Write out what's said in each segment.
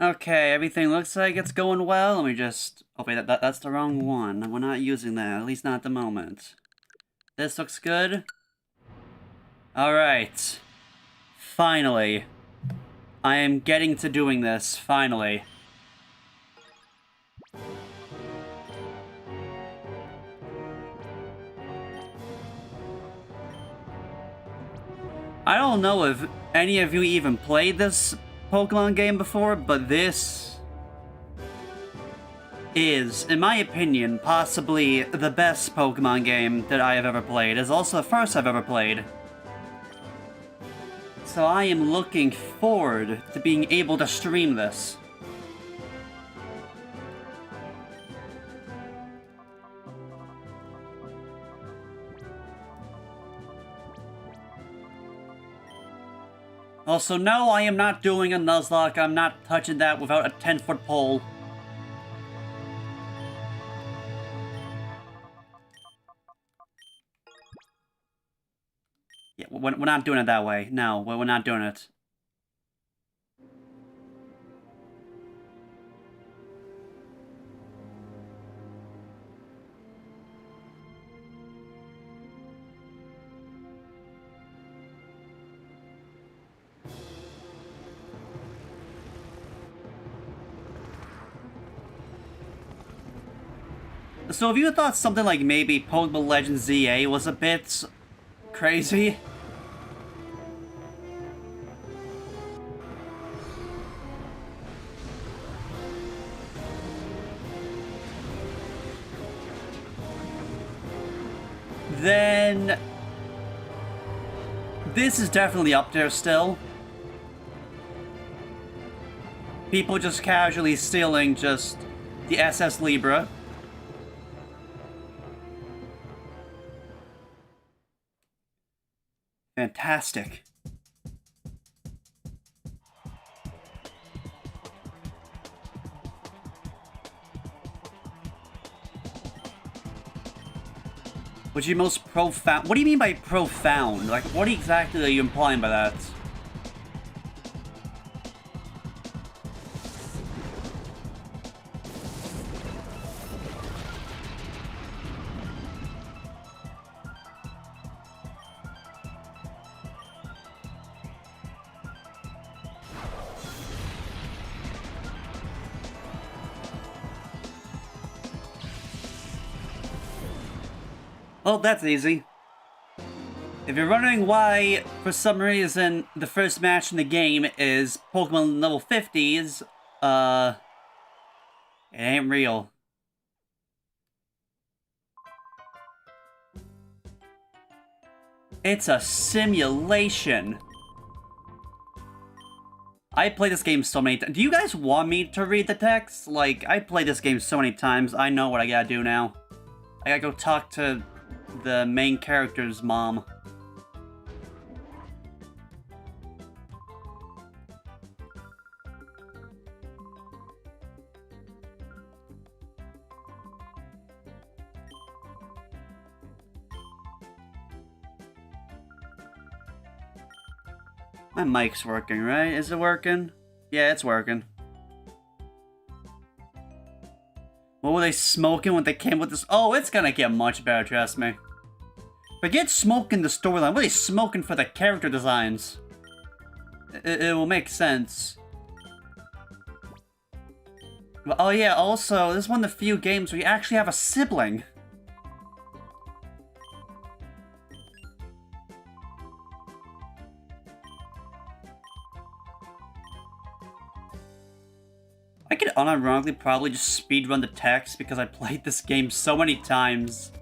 Okay, everything looks like it's going well. Let me just... Oh, wait, that's the wrong one. We're not using that, at least not at the moment. This looks good. Alright. Finally. I am getting to doing this, finally. I don't know if any of you even played this Pokemon game before, but this is, in my opinion, possibly the best Pokemon game that I have ever played. It's also the first I've ever played. So I am looking forward to being able to stream this. Also, no, I am not doing a Nuzlocke. I'm not touching that without a 10-foot pole. Yeah, we're not doing it that way. No, we're not doing it. So if you thought something like maybe Pokemon Legends ZA was a bit crazy, then this is definitely up there still. People just casually stealing just the SS Libra. Fantastic. What's your most profound? What do you mean by profound? Like, what exactly are you implying by that? Well, that's easy. If you're wondering why, for some reason, the first match in the game is Pokemon level 50s, it ain't real. It's a simulation. I played this game so many times. Do you guys want me to read the text? Like, I played this game so many times, I know what I gotta do now. I gotta go talk to the main character's mom. My mic's working, right? Is it working? Yeah, it's working. What were they smoking when they came with this? Oh, it's gonna get much better, trust me. Forget smoking the storyline. What are they smoking for the character designs? It will make sense. But, oh yeah, also, this is one of the few games where you actually have a sibling. I could unironically probably just speedrun the text because I played this game so many times.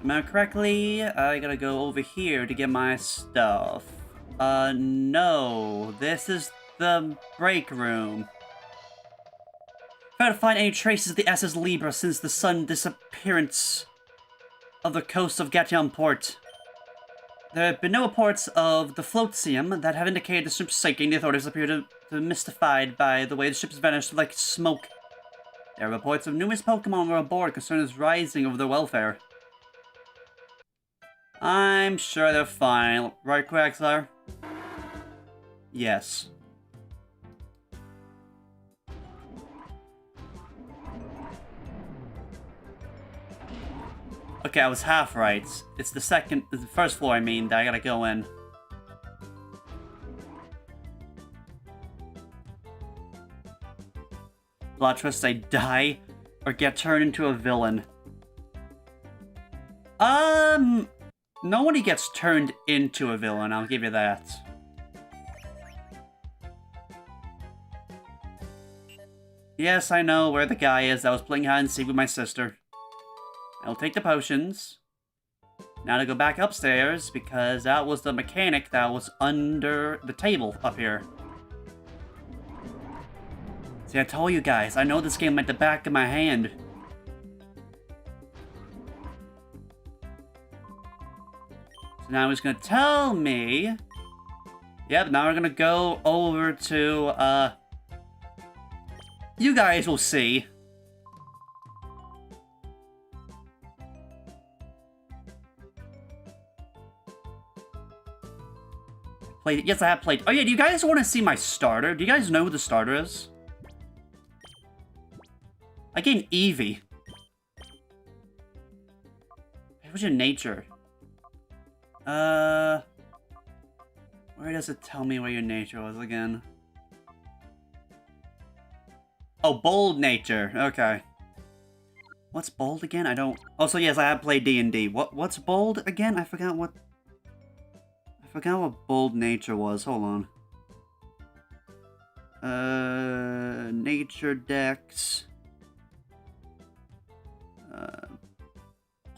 Remember correctly, I gotta go over here to get my stuff. No. This is the break room. Try to find any traces of the SS Libra since the sudden disappearance of the coast of Gatian Port. There have been no reports of the Floatsium that have indicated the ship's sinking. The authorities appear to be mystified by the way the ship has vanished like smoke. There are reports of numerous Pokemon were aboard. Concern is rising over their welfare. I'm sure they're fine. Right, Quagsire? Yes. Okay, I was half right. It's the first floor, I mean, that I gotta go in. Plot twist, I die or get turned into a villain. Nobody gets turned into a villain, I'll give you that. Yes, I know where the guy is that was playing hide and seek with my sister. I'll take the potions. Now to go back upstairs, because that was the mechanic that was under the table up here. See, I told you guys, I know this game like the back of my hand. So now he's gonna tell me... Yep, now we're gonna go over to, you guys will see. Yes, I have played. Oh yeah, do you guys want to see my starter? Do you guys know who the starter is? I gained Eevee. What's your nature? Where does it tell me where your nature was again? Oh, bold nature. Okay. What's bold again? I don't... Also, yes, I have played D&D. What's bold again? I forgot what bold nature was. Hold on. Nature dex.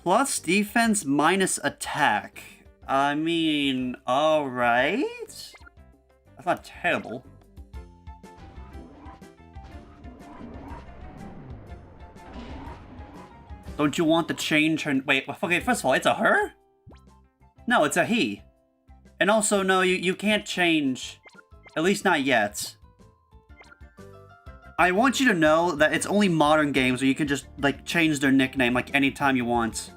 Plus defense minus attack. I mean, alright. That's not terrible. Don't you want to change her... Wait, okay, first of all, it's a her? No, it's a he. And also, no, you can't change. At least not yet. I want you to know that it's only modern games where you can just, like, change their nickname, like, anytime you want.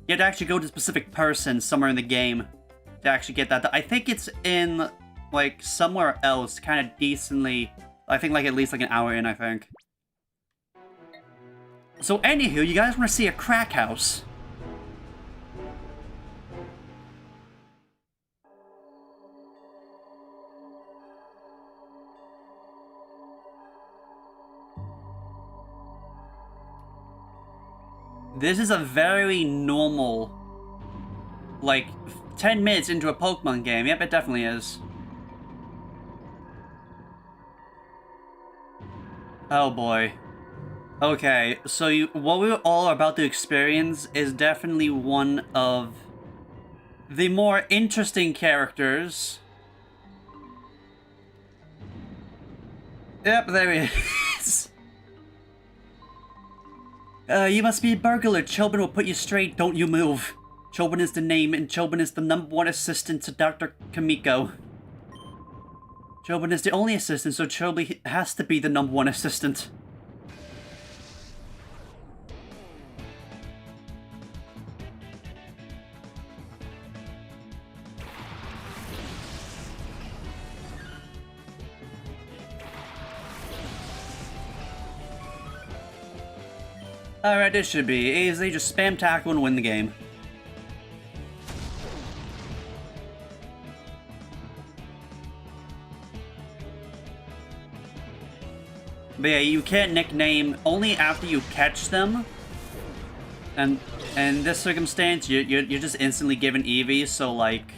You have to actually go to a specific person somewhere in the game to actually get that. I think it's in, like, somewhere else, kind of decently... I think, like, at least, like, an hour in, I think. So, anywho, you guys want to see a crack house? This is a very normal, like, 10 minutes into a Pokemon game. Yep, it definitely is. Oh boy. Okay, so what we all are about to experience is definitely one of the more interesting characters. Yep, there he is. You must be a burglar. Chobin will put you straight. Don't you move. Chobin is the name, and Chobin is the #1 assistant to Dr. Kamiko. Chobin is the only assistant, so Chobin has to be the #1 assistant. Alright, this should be easy. Just spam tackle and win the game. But yeah, you can't nickname only after you catch them. And in this circumstance, you're just instantly given Eevee, so like,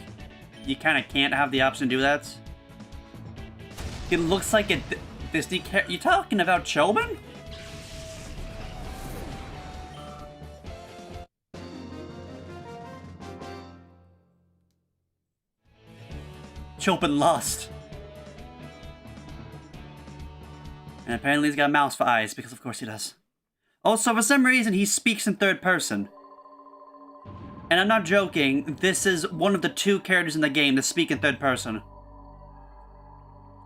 you kind of can't have the option to do that. It looks like a Disney character. You talking about Chobin? Chobin lost. And apparently he's got a mouse for eyes, because of course he does. Also, for some reason, he speaks in third person. And I'm not joking, this is one of the 2 characters in the game that speak in third person.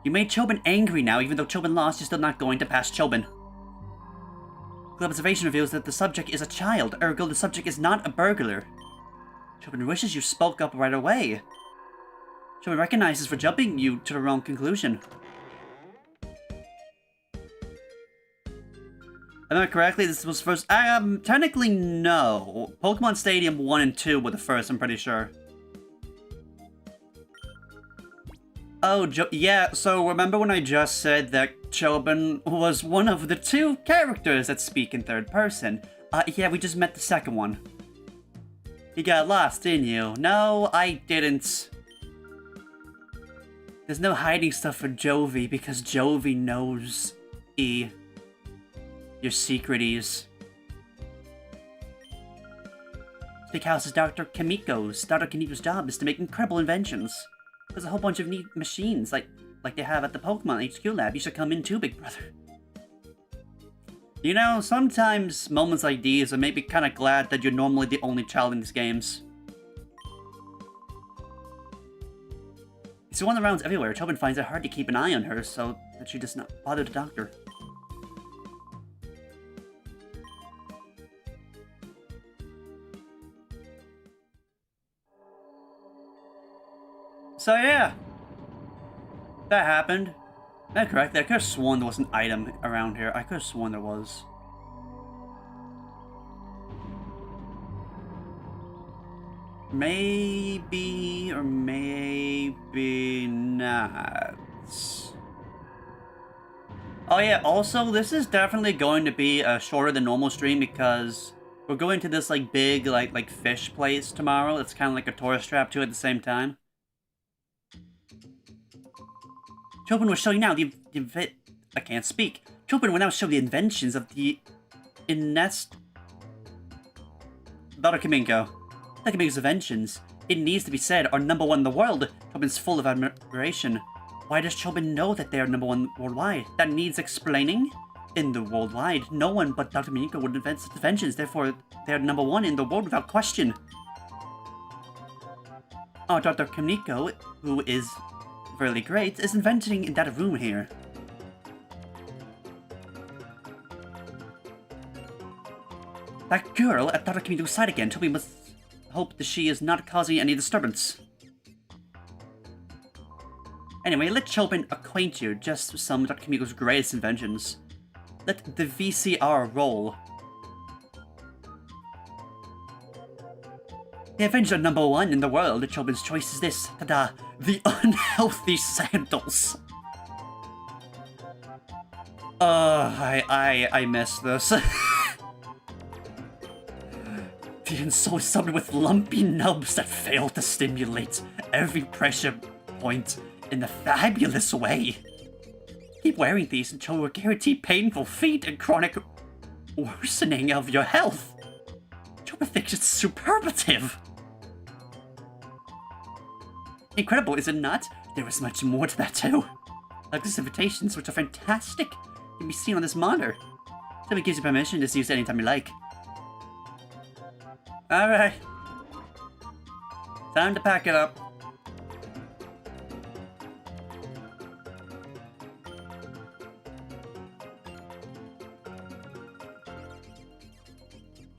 You made Chobin angry now, even though Chobin lost, you're still not going to pass Chobin. The observation reveals that the subject is a child, ergo the subject is not a burglar. Chobin wishes you spoke up right away. Chobin recognizes for jumping you to the wrong conclusion. Am I correctly? This was first. Technically, no. Pokemon Stadium 1 and 2 were the first, I'm pretty sure. Oh, yeah, so remember when I just said that Chobin was one of the 2 characters that speak in third person? Yeah, we just met the second one. You got lost, didn't you? No, I didn't. There's no hiding stuff for Jovi because Jovi knows your secreties. Big House is Dr. Kimiko's. Dr. Kimiko's job is to make incredible inventions. There's a whole bunch of neat machines, like they have at the Pokemon HQ lab. You should come in too, big brother. You know, sometimes moments like these are maybe kind of glad that you're normally the only child in these games. She's the one that rounds everywhere. Chobin finds it hard to keep an eye on her, so that she does not bother the doctor. So yeah, that happened. That's correct. I could have sworn there was an item around here. I could have sworn there was. Maybe or maybe not. Oh yeah, also this is definitely going to be a shorter than normal stream because we're going to this like big like fish place tomorrow. It's kind of like a tourist trap too at the same time. Chobin will show you now I can't speak. Chobin will now show the inventions of the Inest... Dr. Kimiko. Dr. Kimiko's inventions, it needs to be said, are #1 in the world. Chobin's full of admiration. Why does Chobin know that they are #1 worldwide? That needs explaining? In the worldwide, no one but Dr. Kimiko would invent such inventions, therefore they are #1 in the world without question. Oh, Dr. Kimiko, who is really great, is inventing in that room here. That girl at Dr. Kimiko's side again. Toby must hope that she is not causing any disturbance. Anyway, let Chobin acquaint you just with some of Dr. Kimiko's greatest inventions. Let the VCR roll. The invention of #1 in the world, Chobin's choice is this. Ta-da! The unhealthy sandals! I miss this. The insole is summoned with lumpy nubs that fail to stimulate every pressure point in a fabulous way. Keep wearing these until you guarantee painful feet and chronic worsening of your health. Chobin thinks it's superlative. Incredible, is it not? There is much more to that too. Like these invitations, which are fantastic, can be seen on this monitor. Chobin gives you permission to use it anytime you like. Alright. Time to pack it up.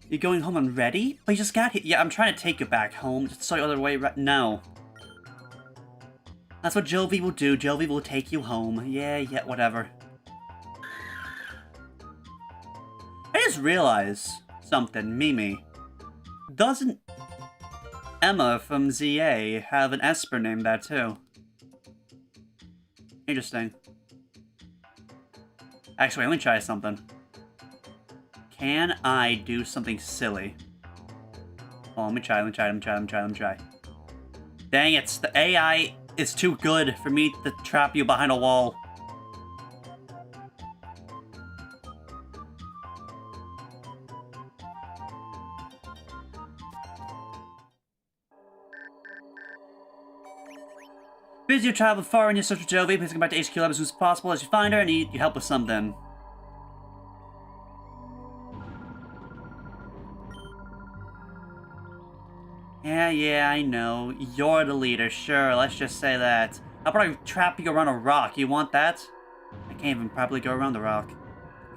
You're going home already? But you just got here. Yeah, I'm trying to take you back home. Just so the other way right now. That's what Jovi will do. Jovi will take you home. Yeah, whatever. I just realized something, Mimi. Doesn't Emma from ZA have an Esper named that too? Interesting. Actually, let me try something. Can I do something silly? Oh, let me try. Dang it, the AI is too good for me to trap you behind a wall. Busy you travel far in your search for Jovi, please come back to HQ Lab as soon as possible as you find her and need your help with something. Yeah, I know. You're the leader, sure, let's just say that. I'll probably trap you around a rock. You want that? I can't even probably go around the rock.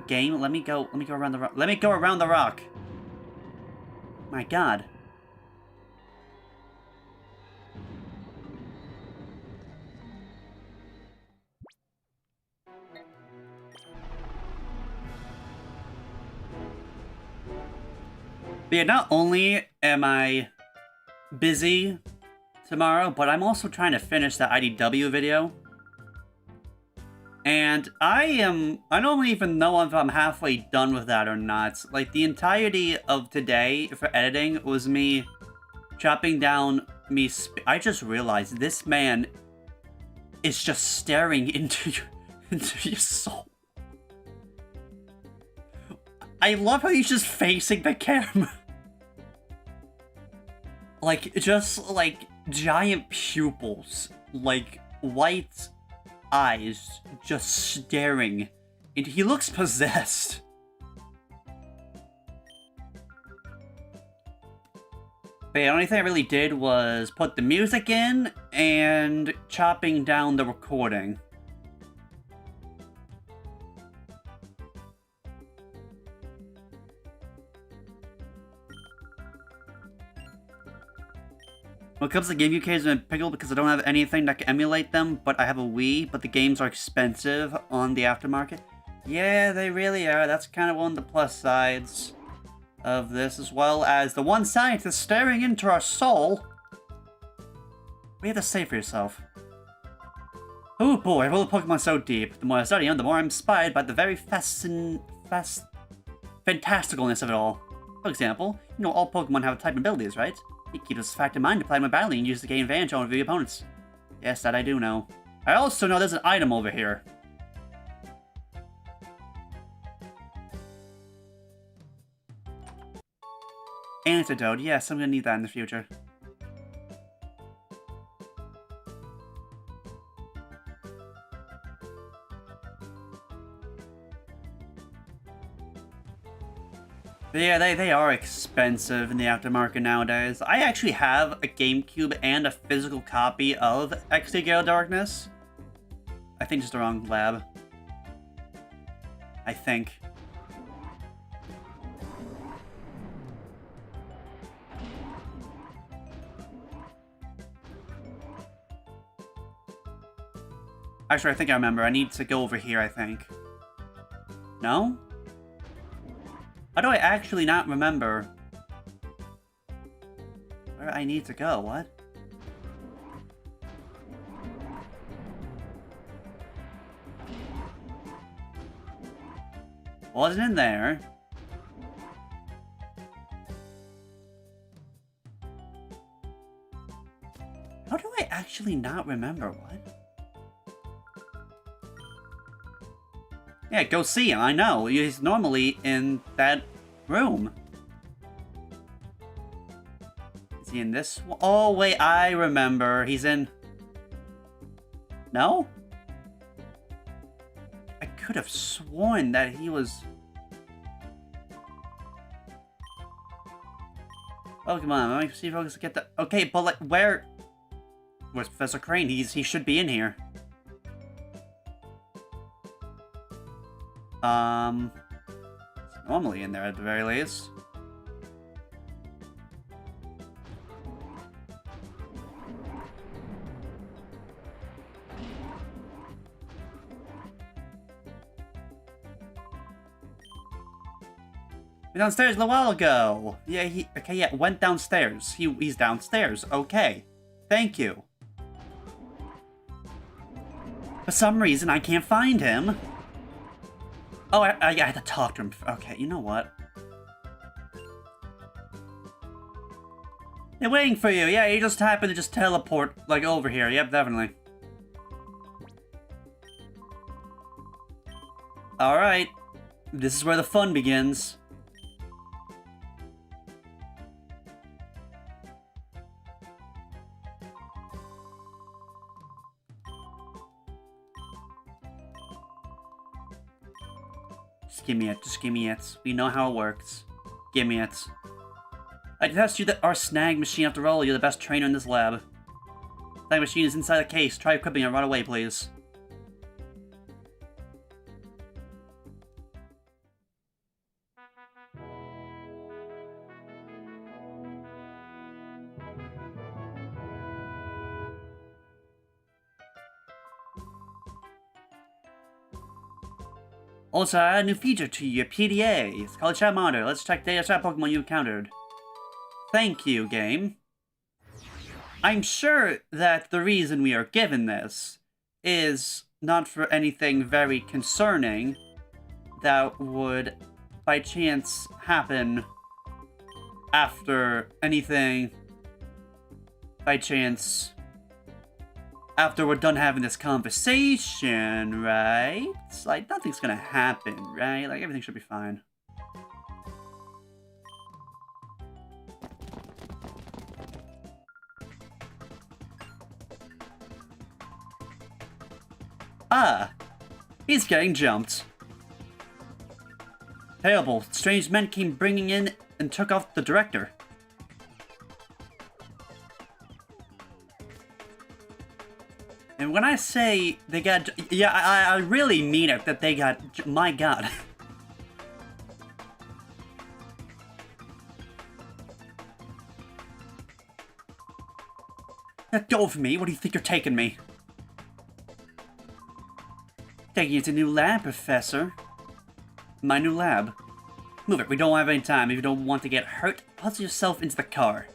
Game, let me go around the rock. Let me go around the rock! My god. But yeah, not only am I busy tomorrow, but I'm also trying to finish that IDW video. And I don't even know if I'm halfway done with that or not. Like, the entirety of today for editing was me chopping down I just realized this man is just staring into your soul. I love how he's just facing the camera. Like, just, like, giant pupils. Like, white eyes just staring. And he looks possessed. But yeah, the only thing I really did was put the music in and chopping down the recording. When it comes to GameCube cases, I'm pickle because I don't have anything that can emulate them, but I have a Wii, but the games are expensive on the aftermarket. Yeah, they really are. That's kind of one of the plus sides of this, as well as the one scientist staring into our soul. What do you have to say for yourself? Oh boy, well, the Pokemon so deep. The more I study them, the more I'm inspired by the very fantasticalness of it all. For example, you know all Pokemon have type abilities, right? You keep this fact in mind to play my battling and use to gain advantage over the opponents. Yes, that I do know. I also know there's an item over here. Antidote, yes, I'm gonna need that in the future. But yeah, they are expensive in the aftermarket nowadays. I actually have a GameCube and a physical copy of XD Gale Darkness. I think just the wrong lab. I think. Actually, I think I remember. I need to go over here, I think. No? How do I actually not remember where I need to go? What? Wasn't in there. How do I actually not remember? What? Yeah, go see him, I know. He's normally in that room. Is he in this one? Oh, wait, I remember. He's in... No? I could have sworn that he was... Oh, come on. Let me see if I can get the... Okay, but like, where... Where's Professor Crane? He should be in here. It's normally in there at the very least. He's downstairs a little while ago. Yeah, okay, yeah, went downstairs. He's downstairs. Okay. Thank you. For some reason, I can't find him. Oh, I had to talk to him. Okay, you know what? They're waiting for you. Yeah, he just happened to just teleport, like, over here. Yep, definitely. Alright. This is where the fun begins. Just give me it. Just give me it. We know how it works. Give me it. I test you that our snag machine after all. You're the best trainer in this lab. Snag machine is inside the case. Try equipping it right away, please. Also, I add a new feature to your PDA. It's called Chat Monitor. Let's check data chat Pokemon you encountered. Thank you, game. I'm sure that the reason we are given this is not for anything very concerning that would, by chance, happen after anything, by chance, after we're done having this conversation, right? Like, nothing's gonna happen, right? Like, everything should be fine. Ah! He's getting jumped. Terrible. Strange men came bringing in and took off the director. And when I say they got... Yeah, I really mean it, that they got... My god. Let go of me. What do you think you're taking me? Taking you to new lab, Professor. My new lab. Move it, we don't have any time. If you don't want to get hurt, puzzle yourself into the car.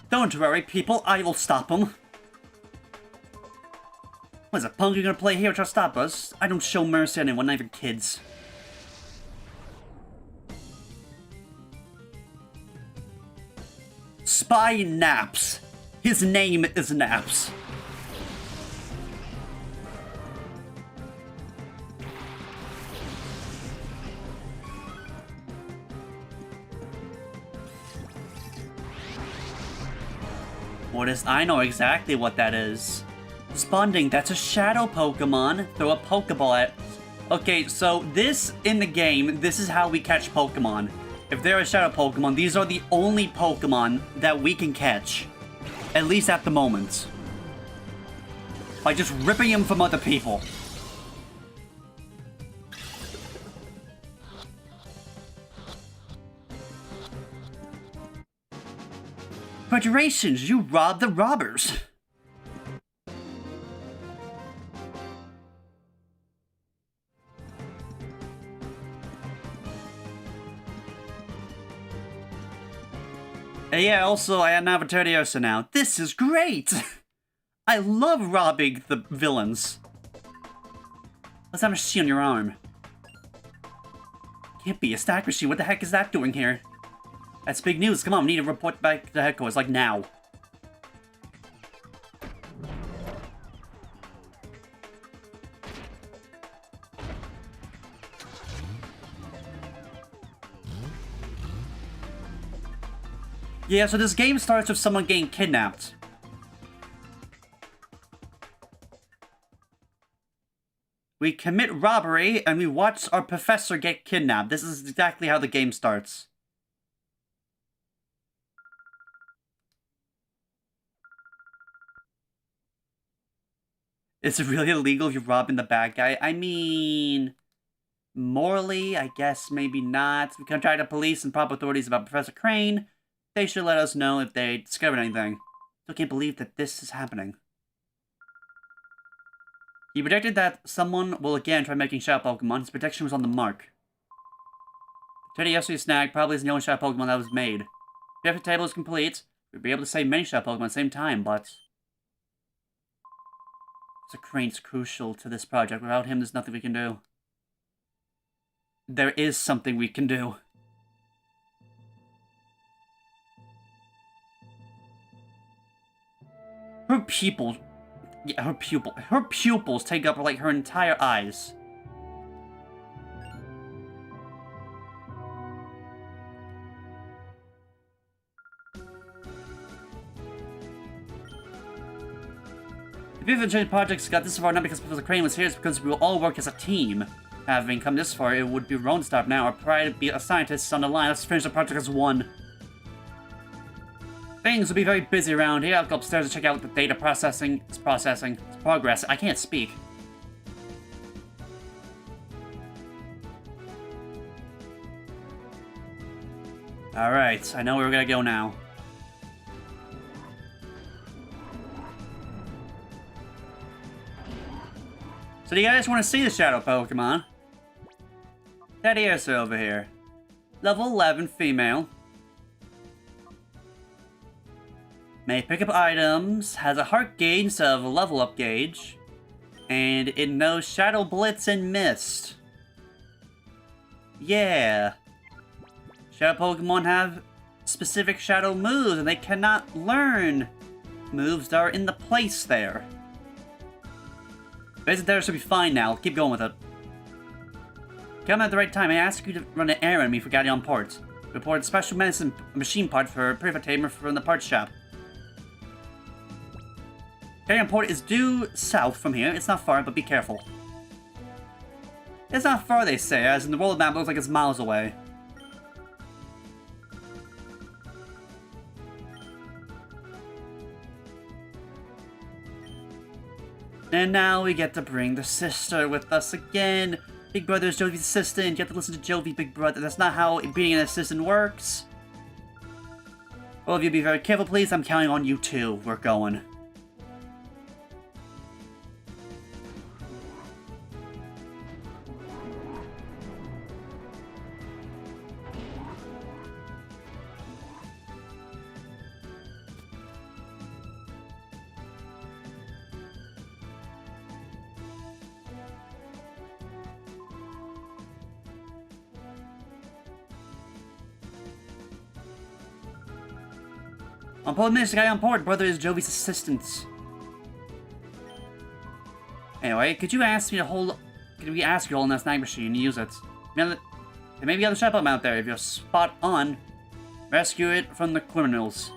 Don't worry, people, I will stop him. What is a punk you're gonna play here to stop us? I don't show mercy on anyone, not even kids. Spy Naps. His name is Naps. What is? I know exactly what that is. Sponding, that's a shadow Pokemon. Throw a Pokeball at... Okay, so this, in the game, this is how we catch Pokemon. If they're a shadow Pokemon, these are the only Pokemon that we can catch. At least at the moment. By just ripping them from other people. Congratulations, you robbed the robbers! And yeah, also, I have a Tediosa now. This is great! I love robbing the villains. What's that machine on your arm? Can't be a stack machine. What the heck is that doing here? That's big news. Come on, we need to report back to the headquarters, like now. Yeah, so this game starts with someone getting kidnapped. We commit robbery, and we watch our professor get kidnapped. This is exactly how the game starts. Is it really illegal if you're robbing the bad guy? I mean... morally, I guess maybe not. We contact the police and proper authorities about Professor Crane. They should let us know if they discovered anything. Still can't believe that this is happening. He predicted that someone will again try making shadow Pokemon. His prediction was on the mark. The Tediosa snag probably is the only shadow Pokemon that was made. If the table is complete, we'll be able to save many shadow Pokemon at the same time, but... Professor Crane's crucial to this project. Without him, there's nothing we can do. There is something we can do. Her pupils... Yeah, her pupils take up, like, her entire eyes. If the change projects got this far, not because Professor Crane was here, it's because we will all work as a team. Having come this far, it would be wrong to stop now. Our pride to be a scientist is on the line. Let's finish the project as one. Things will be very busy around here. I'll go upstairs to check out the data processing. It's processing. It's progress. I can't speak. Alright, I know where we're gonna go now. So do you guys want to see the shadow Pokemon? Tediosa over here. Level 11 female. May pick up items, has a heart gauge instead of a level up gauge, and it knows Shadow Blitz and Mist. Yeah. Shadow Pokemon have specific Shadow moves, and they cannot learn moves that are in the place there. Basic there should be fine now. Keep going with it. Come at the right time. I ask you to run an errand on me for Gale parts. Report special medicine machine part for Private Tamer from the parts shop. Gale port is due south from here. It's not far, but be careful. It's not far, they say, as in the world map looks like it's miles away. And now we get to bring the sister with us again. Big Brother is Jovi's assistant. You have to listen to Jovi, Big Brother. That's not how being an assistant works. All of you be very careful, please. I'm counting on you too. We're going. On board, Mr. Guy on board. Brother is Jovi's assistant. Anyway, could you ask me to hold... Could we ask you to hold in that snag machine and use it? There may be other shop out there. If you're spot on, rescue it from the criminals.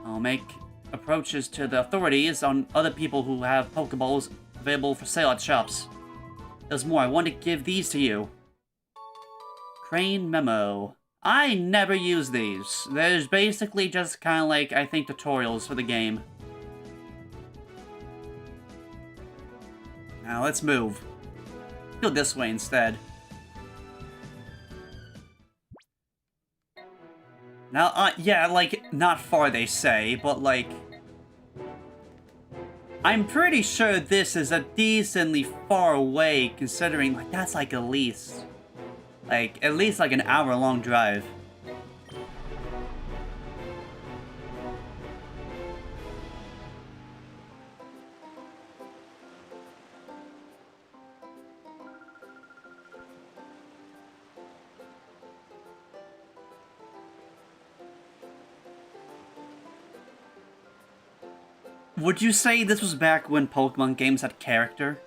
I'll make approaches to the authorities on other people who have Pokeballs available for sale at shops. There's more. I want to give these to you. Crane Memo. I never use these. There's basically just kind of like, I think, tutorials for the game. Now let's move. Go this way instead. Now, yeah, like, not far they say, but like... I'm pretty sure this is a decently far away, considering, like, that's like at least like an hour-long drive. Would you say this was back when Pokemon games had character?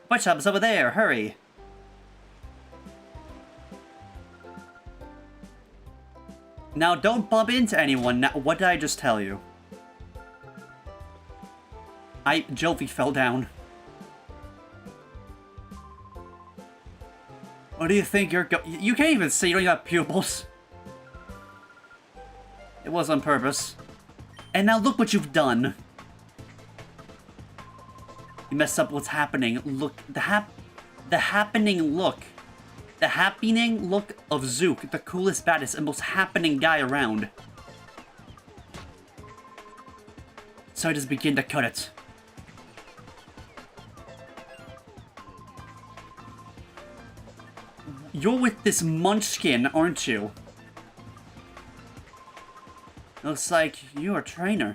What shop is over there? Hurry! Now, don't bump into anyone. Now, what did I just tell you? Jovi fell down. What do you think you're you can't even see, you don't even have pupils. It was on purpose. And now look what you've done. You messed up what's happening. Look, the happening look. The happening look of Zook, the coolest, baddest, and most happening guy around. So I just begin to cut it. You're with this munchkin, aren't you? Looks like you're a trainer.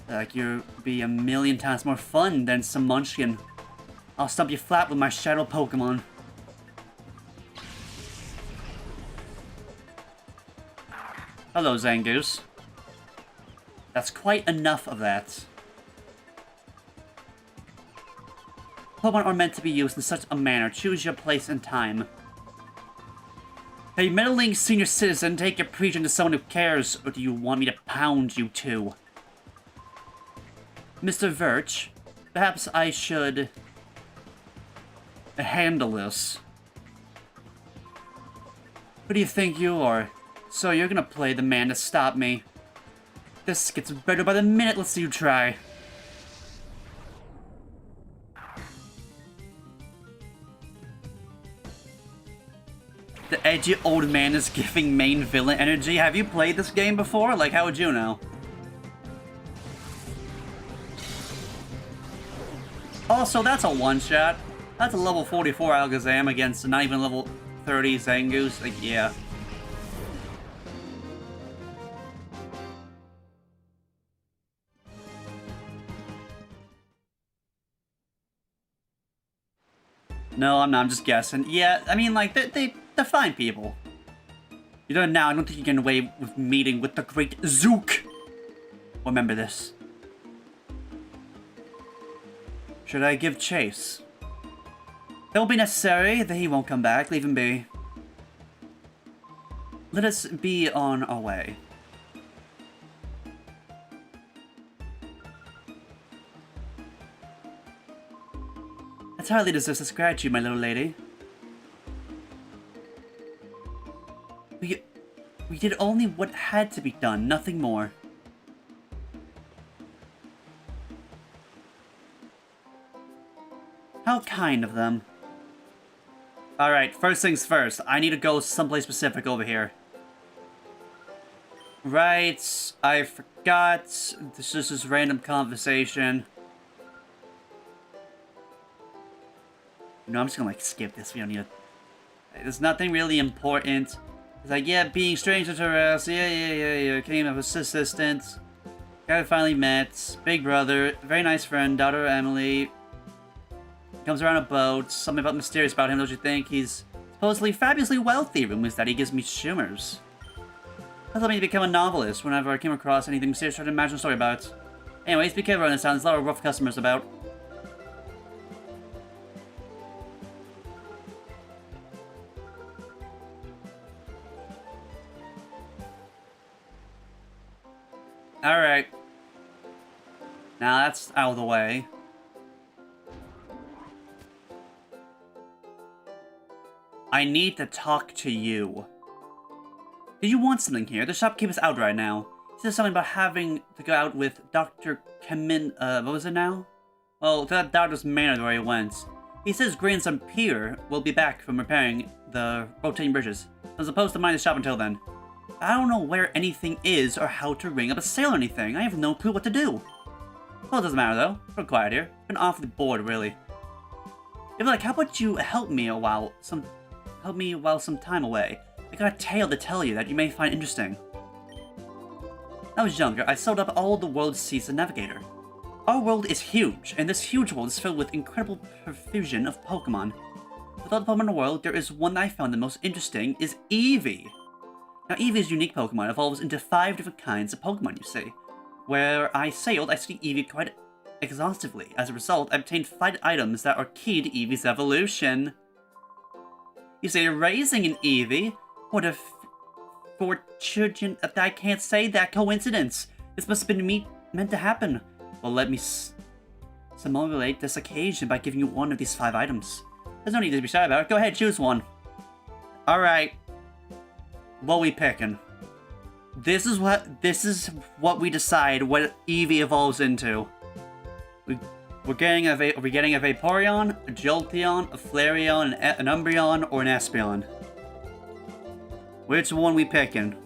Like you'd be a million times more fun than some munchkin. I'll stump you flat with my shadow Pokemon. Hello, Zangoose. That's quite enough of that. Pokemon are meant to be used in such a manner. Choose your place and time. Hey, meddling senior citizen, take your preaching to someone who cares, or do you want me to pound you too? Mr. Verch, perhaps I should handle this. Who do you think you are? So you're gonna play the man to stop me. This gets better by the minute, let's see you try. The edgy old man is giving main villain energy. Have you played this game before? Like, how would you know? Also, that's a one-shot. That's a level 44 Alakazam against not even level 30 Zangoose. Like, yeah. No, I'm not. I'm just guessing. Yeah, I mean, like, they're fine people. You know, now I don't think you can get away with meeting with the great Zook. Remember this. Should I give chase? That will be necessary. That he won't come back. Leave him be. Let us be on our way. That's hardly deserves to scratch you, my little lady. We did only what had to be done, nothing more. How kind of them. Alright, first things first. I need to go someplace specific over here. Right, I forgot. This is just random conversation. No, I'm just gonna, like, skip this. We don't need to... There's nothing really important. It's like, yeah, being stranger to us. Yeah. Came up with assistant. Guy we finally met. Big brother. Very nice friend. Daughter Emily. Comes around a boat. Something about mysterious about him, don't you think? He's supposedly fabulously wealthy. Rumors that he gives me shimmers. That led me to become a novelist. Whenever I came across anything mysterious, I tried to imagine a story about it. Anyways, be careful on this town. There's a lot of rough customers about. Alright. Now that's out of the way. I need to talk to you. Did you want something here? The shopkeeper's out right now. He said something about having to go out with Dr. What was it now? Well, to that doctor's manor where he went. He says grandson Peter will be back from repairing the rotating bridges. I'm supposed to mind the shop until then. I don't know where anything is or how to ring up a sale or anything. I have no clue what to do. Well, it doesn't matter though. We're quiet here. Been awfully bored, really. If like, how about you help me while some time away? I got a tale to tell you that you may find interesting. When I was younger, I sold up all the world's seas to Navigator. Our world is huge, and this huge world is filled with incredible profusion of Pokémon. With all the Pokemon in the world, there is one that I found the most interesting is Eevee. Now, Eevee's unique Pokemon evolves into 5 different kinds of Pokemon, you see. Where I sailed, I studied Eevee quite exhaustively. As a result, I obtained 5 items that are key to Eevee's evolution. You say raising an Eevee? What a fortune... I can't say that coincidence. This must have been meant to happen. Well, let me simulate this occasion by giving you one of these 5 items. There's no need to be shy about it. Go ahead, choose one. Alright. What we picking? This is what we decide what Eevee evolves into. We're getting a Vaporeon, a Jolteon, a Flareon, an Umbreon, or an Espeon. Which one we picking?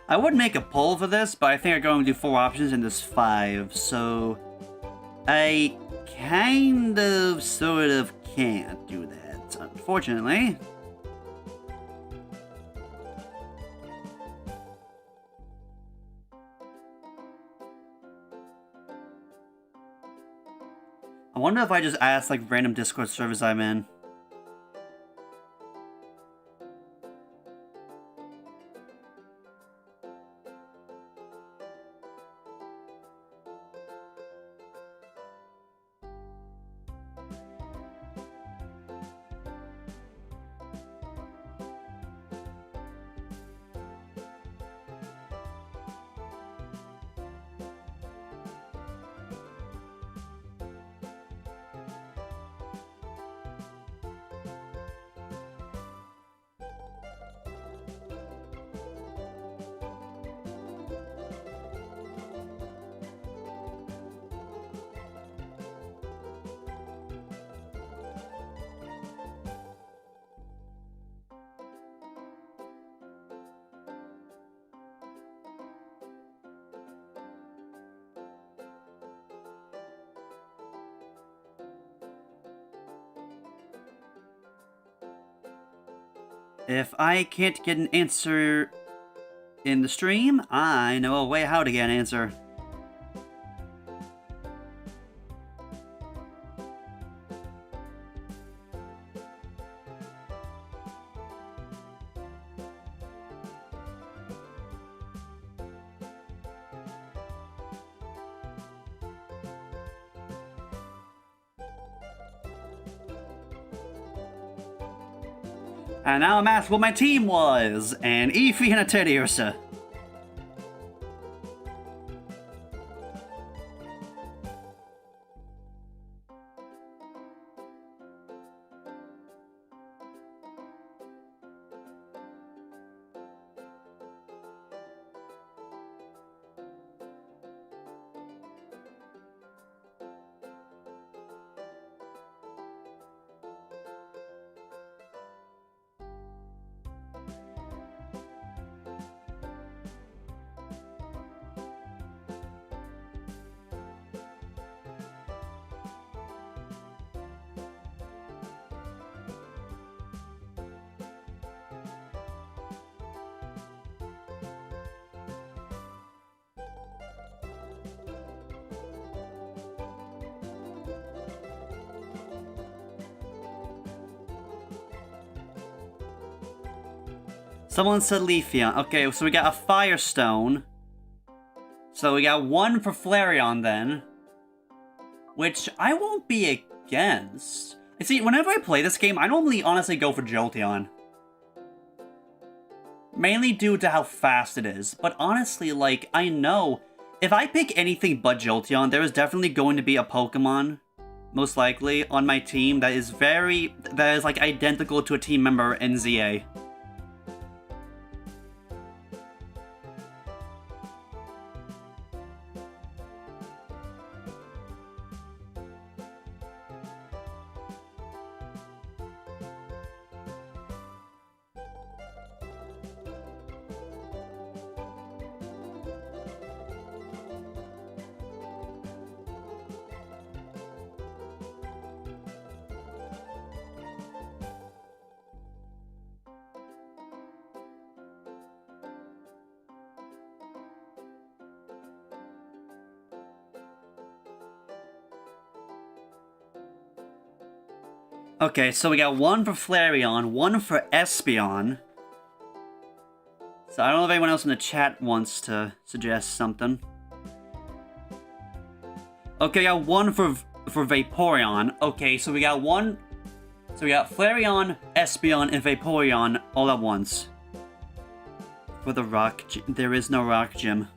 I would make a poll for this, but I think I'm going to do 4 options and there's 5, so... I kind of, sort of can't do that, unfortunately. I wonder if I just ask, like, random Discord servers I'm in. If I can't get an answer in the stream, I know a way how to get an answer. And now I'm asked what my team was, and Eevee and a Teddiursa. Someone said Leafeon. Okay, so we got a Firestone. So we got one for Flareon then. Which I won't be against. You see, whenever I play this game, I normally honestly go for Jolteon. Mainly due to how fast it is. But honestly, like, I know if I pick anything but Jolteon, there is definitely going to be a Pokemon, most likely, on my team that is like identical to a team member in ZA. Okay, so we got one for Flareon, one for Espeon. So I don't know if anyone else in the chat wants to suggest something. Okay, we got one for Vaporeon. Okay, so we got one. So we got Flareon, Espeon, and Vaporeon all at once. For the Rock Gym. There is no Rock Gym.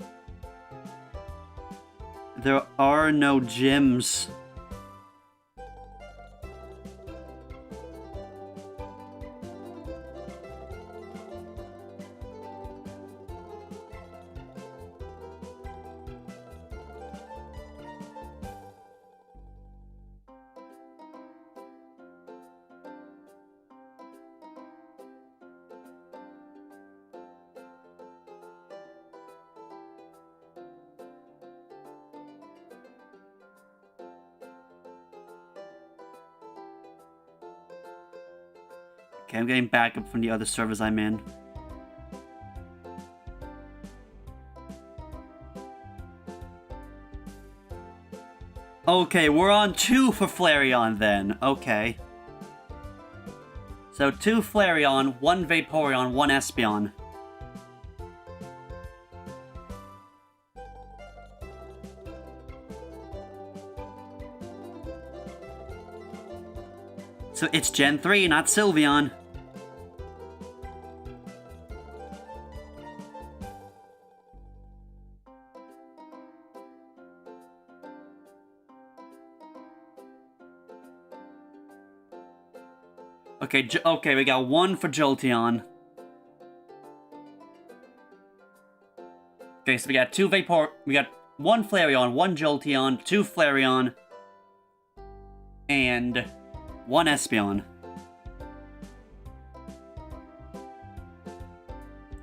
There are no gyms. Okay, I'm getting backup from the other servers I'm in. Okay, we're on 2 for Flareon then. Okay. So 2 Flareon, 1 Vaporeon, 1 Espeon. So it's Gen 3, not Sylveon. Okay, okay, we got 1 for Jolteon. Okay, so we got 2 we got 1 Flareon, 1 Jolteon, 2 Flareon, and 1 Espeon.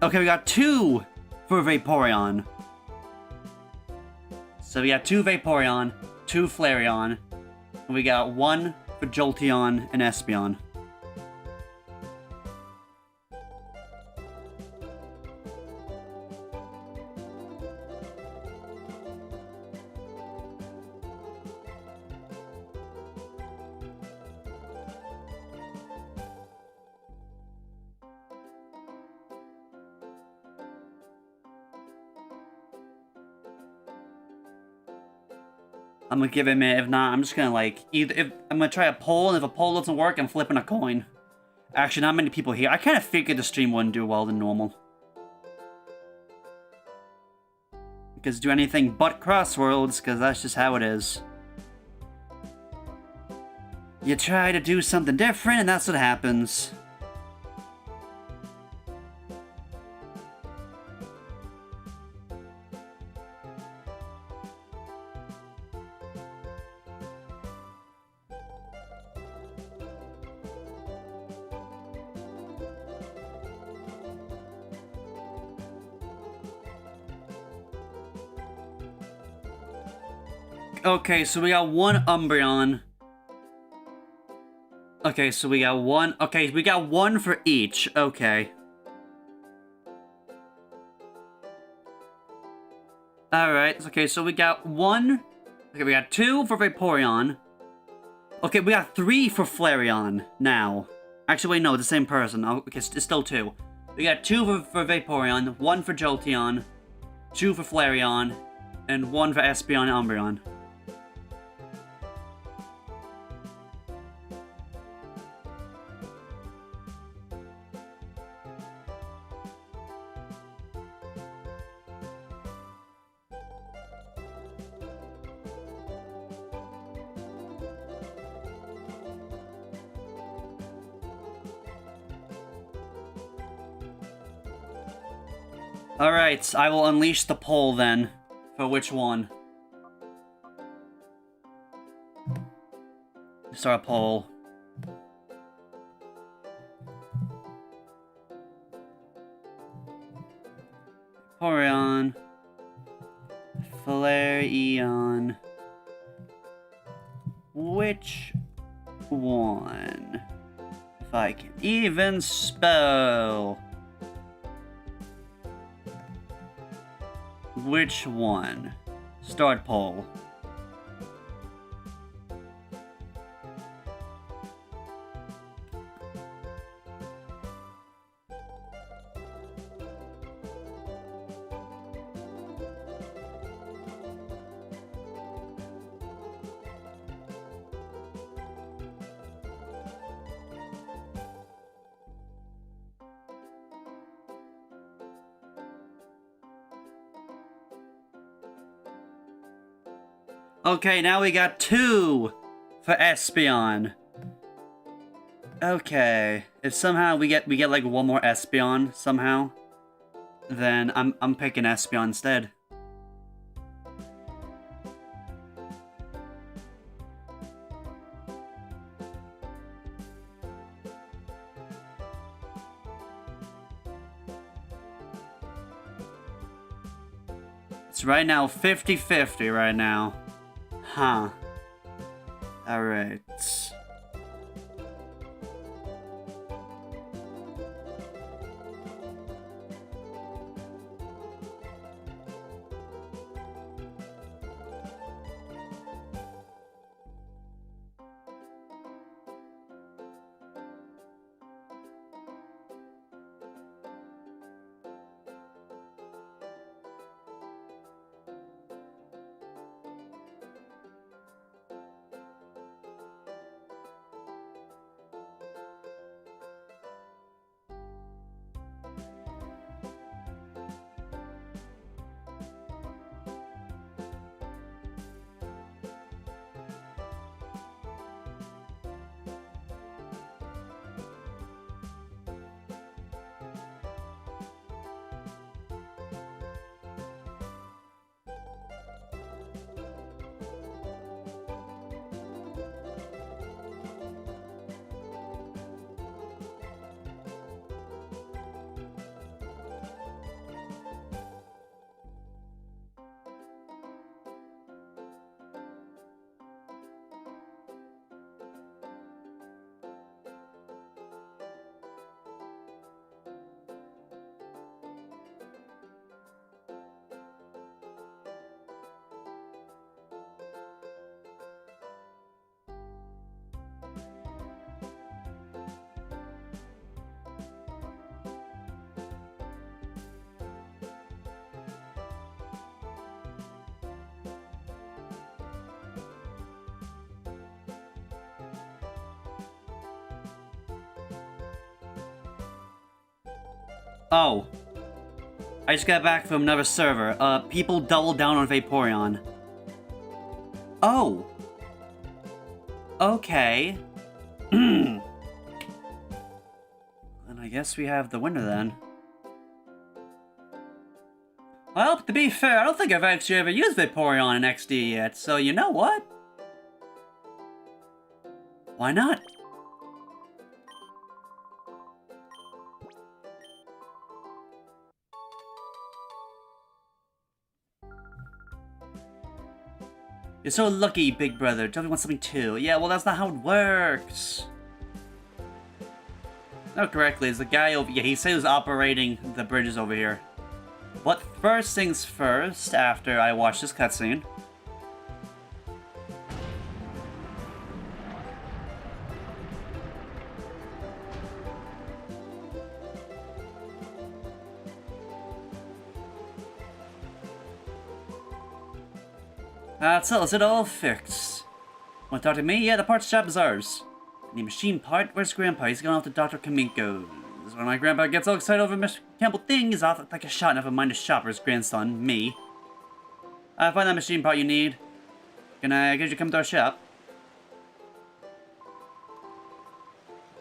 Okay, we got 2 for Vaporeon. So we got 2 Vaporeon, 2 Flareon, and we got 1 for Jolteon and Espeon. I'm gonna give it a minute. If not, I'm just gonna like I'm gonna try a poll, and if a poll doesn't work, I'm flipping a coin. Actually, not many people here. I kind of figured the stream wouldn't do well than normal. Because do anything but Crossworlds, because that's just how it is. You try to do something different, and that's what happens. Okay, so we got one Umbreon. Okay, so we got one. Okay, we got one for each. Okay. Alright, okay, so we got one. Okay, we got two for Vaporeon. Okay, we got three for Flareon now. Actually, wait, no, the same person. Oh, okay, it's still two. We got two for Vaporeon, one for Jolteon, two for Flareon, and one for Espeon and Umbreon. Alright, I will unleash the poll then. For which one? Start a poll. Vaporeon. Flareon. Which one? If I can even spell. Which one? Start poll. Okay, now we got two for Espeon. Okay, if somehow we get like one more Espeon somehow, then I'm picking Espeon instead. It's right now 50-50 right now. Huh. Alright. Oh. I just got back from another server. People doubled down on Vaporeon. Oh. Okay. And I guess we have the winner then. Well, to be fair, I don't think I've actually ever used Vaporeon in XD yet, so you know what? Why not? You're so lucky, big brother. Don't you want something too? Yeah, well, that's not how it works. No, correctly, it's the guy over... Yeah, he said he was operating the bridges over here. But first things first, after I watch this cutscene... So is it all fixed? Want to talk to me? Yeah, the parts shop is ours. The machine part? Where's Grandpa? He's gone off to Dr. Kaminko's. When my grandpa gets all excited over Mr. Campbell thing, he's off like a shot. Never mind the shopper's grandson, me. Find that machine part you need. Can I get you to come to our shop?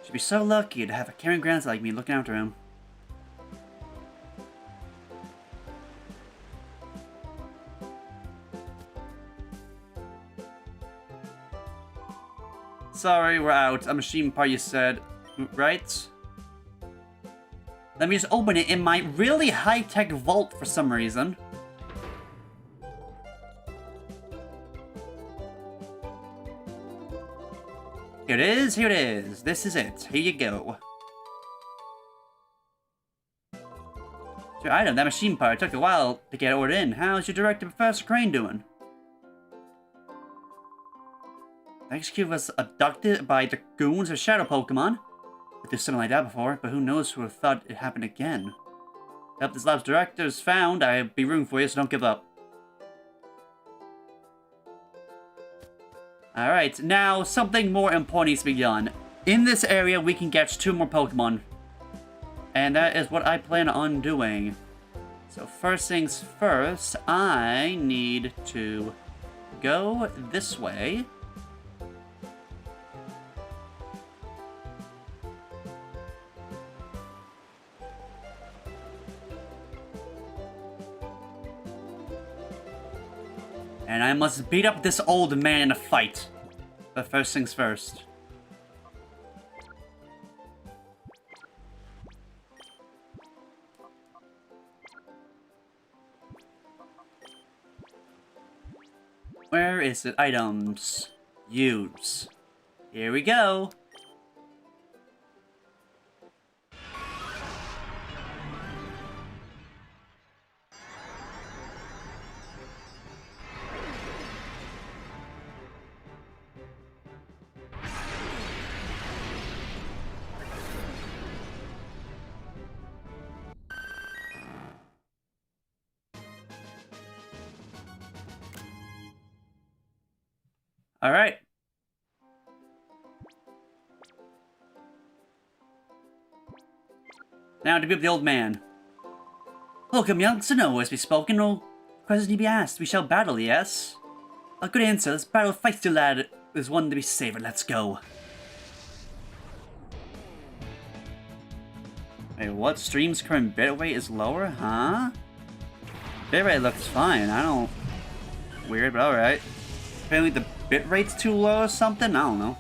Should be so lucky to have a caring grandson like me looking after him. Sorry, we're out. A machine part you said, right? Let me just open it in my really high-tech vault for some reason. Here it is, here it is. This is it. Here you go. Your item, that machine part, took a while to get ordered in. How's your director, Professor Crane, doing? The execute was abducted by the goons of Shadow Pokemon. I've done something like that before, but who knows who would have thought it happened again. If this lab's director is found, I'd be rooting for you, so don't give up. Alright, now something more important needs to be done. In this area, we can catch 2 more Pokemon. And that is what I plan on doing. So first things first, I need to go this way. And I must beat up this old man in a fight. But first things first. Where is it? Items. Use. Here we go. Alright. Now to beat up the old man. Welcome, young Snow, as we spoken, no questions need be asked. We shall battle, yes? A good answer. This battle of feisty lad is one to be savored. Let's go. Wait, what? Stream's current bitrate is lower? Huh? Bitrate looks fine. I don't... Weird, but alright. Apparently the bitrate's too low or something? I don't know.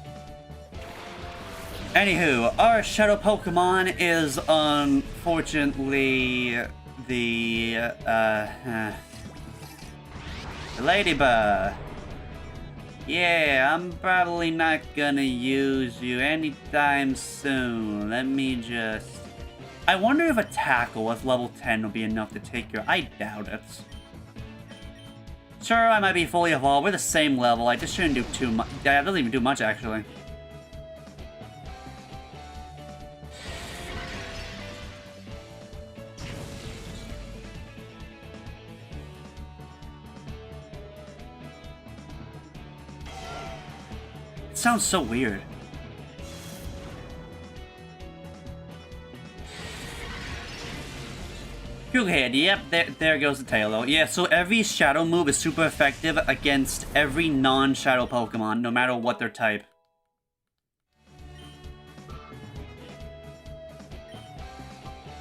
Anywho, our Shadow Pokemon is unfortunately the Ladybug. Yeah, I'm probably not gonna use you anytime soon. Let me just... I wonder if a tackle with level 10 will be enough to take your... I doubt it. Sure, I might be fully evolved. We're the same level. I just shouldn't do too much. Yeah, it doesn't even do much, actually. It sounds so weird. Cool head, yep, there goes the tail though. Yeah, so every shadow move is super effective against every non-shadow Pokemon, no matter what their type.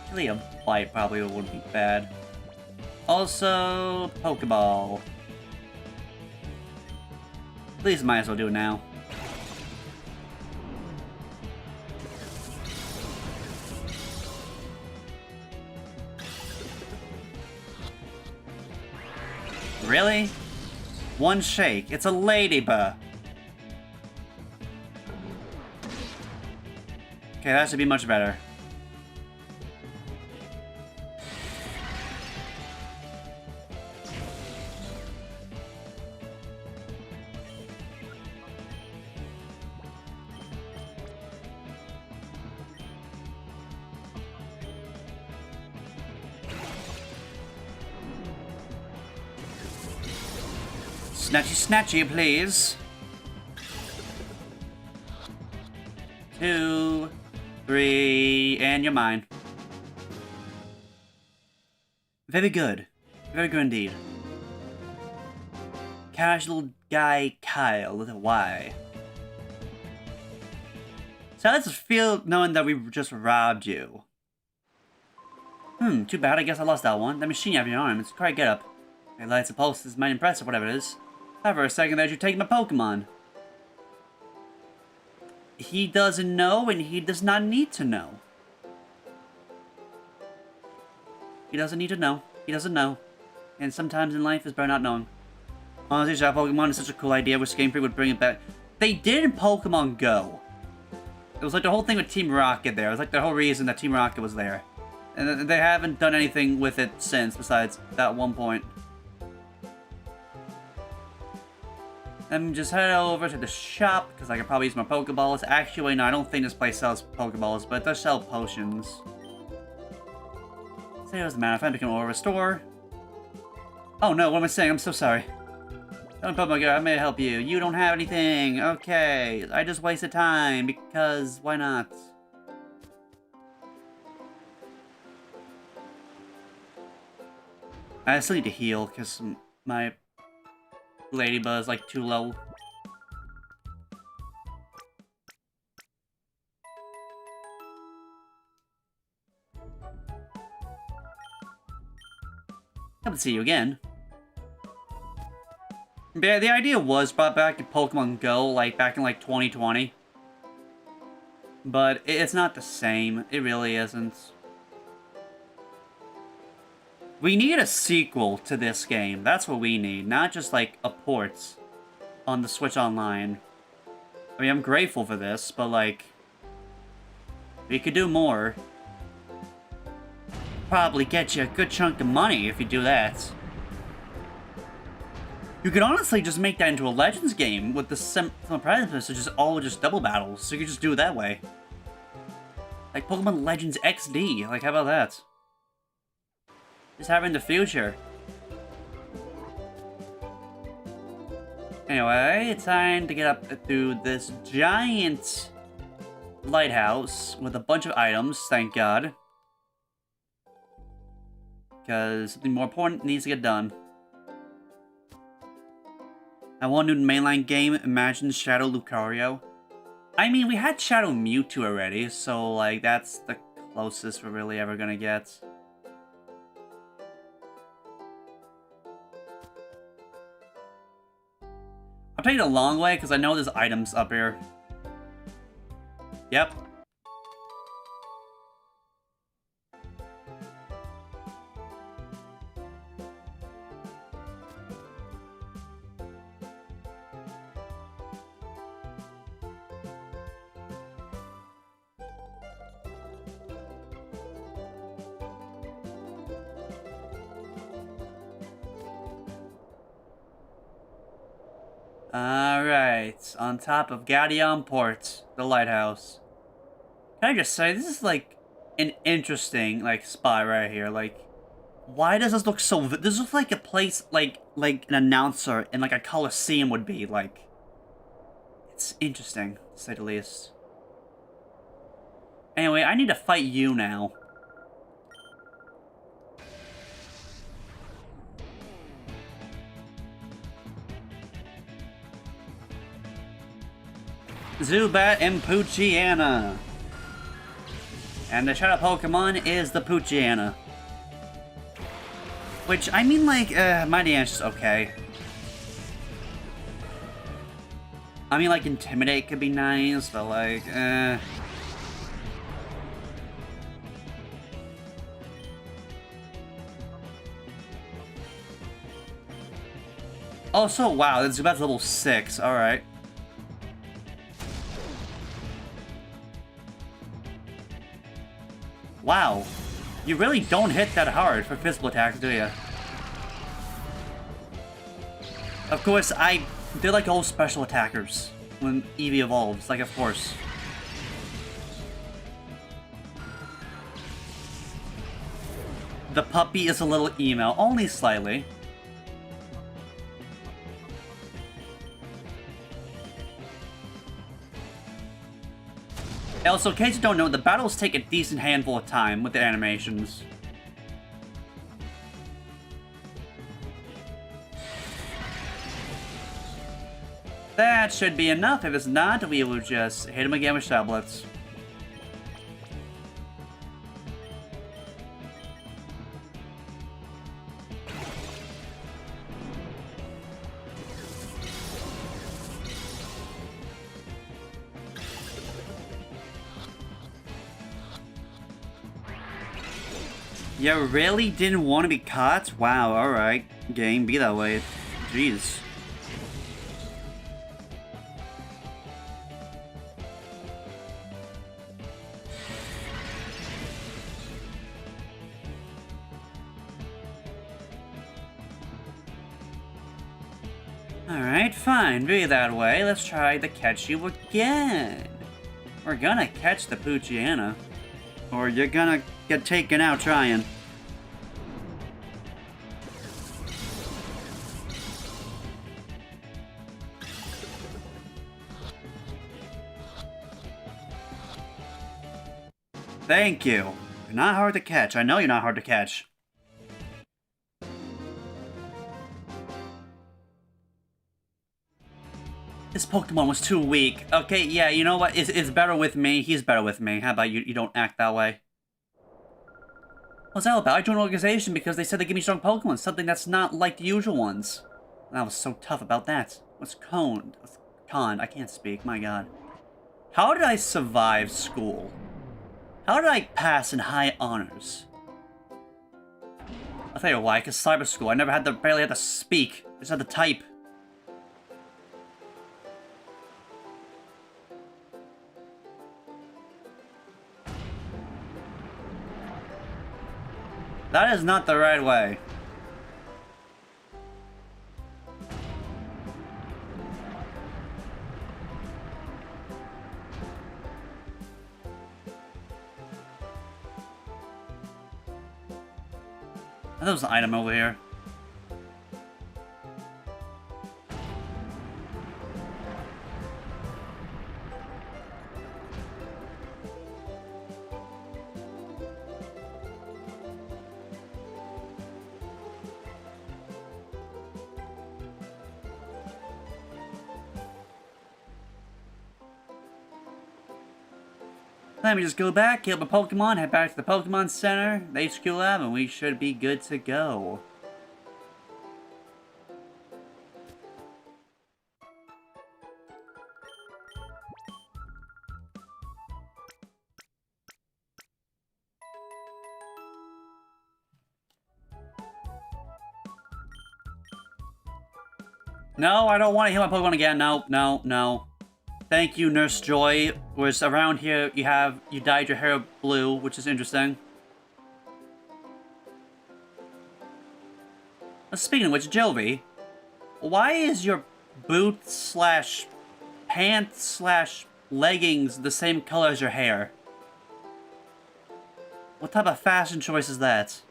Actually, a bite probably wouldn't be bad. Also, Pokeball. At least might as well do it now. Really? One shake. It's a ladybug. Okay, that should be much better. Snatchy, snatchy, please. 2, 3, and you're mine. Very good. Very good indeed. Casual guy Kyle with a Y. So how does it feel knowing that we just robbed you? Too bad. I guess I lost that one. That machine you have in your arm, it's quite get up. It lights a pulse, is mighty impressive, whatever it is. I for a second that you take my Pokemon. He doesn't know, and he does not need to know. He doesn't need to know. He doesn't know. And sometimes in life, it's better not knowing. Honestly, shop Pokemon is such a cool idea. Wish Game Freak would bring it back. They did in Pokemon Go. It was like the whole thing with Team Rocket there. It was like the whole reason that Team Rocket was there. And they haven't done anything with it since, besides that one point. Then just head over to the shop, because I could probably use my Pokeballs. Actually, no, I don't think this place sells Pokeballs, but it does sell potions. So it doesn't matter if I become over a store. Oh no, what am I saying? I'm so sorry. Don't put my girl, I may help you. You don't have anything. Okay, I just wasted time, because why not? I still need to heal, because my Ladybug is like too low. Come to see you again. Yeah, the idea was brought back in Pokemon Go, like back in like 2020. But it's not the same. It really isn't. We need a sequel to this game. That's what we need. Not just like a port on the Switch Online. I mean, I'm grateful for this, but like, we could do more. Probably get you a good chunk of money if you do that. You could honestly just make that into a Legends game with the similar premise, so just all just double battles. So you could just do it that way. Like Pokemon Legends XD. Like, how about that? Just having the future. Anyway, it's time to get up through this giant lighthouse with a bunch of items, thank God. Because something more important needs to get done. I want to do the mainline game, Imagine Shadow Lucario. I mean, we had Shadow Mewtwo already, so like that's the closest we're really ever gonna get. I'm taking the long way because I know there's items up here. Yep. Alright, on top of Gadion Port, the lighthouse. Can I just say, this is like an interesting like spot right here. Like, why does this look so... This looks like a place like an announcer in like a Coliseum would be. Like, it's interesting, to say the least. Anyway, I need to fight you now. Zubat and Poochyena. And the shadow Pokemon is the Poochyena. Which, I mean, like, Mighty Ant's okay. I mean, like, Intimidate could be nice, but, like, Oh, so, wow, it's about level 6, alright. Wow. You really don't hit that hard for physical attacks, do you? Of course, they're like all special attackers when Eevee evolves, like, of course. The puppy is a little emo, only slightly. Also, in case you don't know, the battles take a decent handful of time with the animations. That should be enough. If it's not, we will just hit him again with tablets. You really didn't want to be caught? Wow, alright. Game, be that way. Jeez. Alright, fine. Be that way. Let's try to catch you again. We're gonna catch the Poochyena. Or you're gonna get taken out trying. Thank you. You're not hard to catch. I know you're not hard to catch. This Pokemon was too weak. Okay, yeah, you know what? It's better with me. He's better with me. How about you don't act that way? What's that about? I joined an organization because they said they give me strong Pokemon. Something that's not like the usual ones. And I was so tough about that. What's Con? I can't speak. My god. How did I survive school? How did I pass in high honors? I'll tell you why. Because cyber school, I never had to, barely had to speak. I just had to type. That is not the right way. There was an item over here. Let me just go back, kill my Pokemon, head back to the Pokemon Center, the HQ lab, and we should be good to go. No, I don't want to heal my Pokemon again. No, no, no. Thank you, Nurse Joy. Whereas around here, you dyed your hair blue, which is interesting. Speaking of which, Jovi, why is your boot slash pants slash leggings the same color as your hair? What type of fashion choice is that?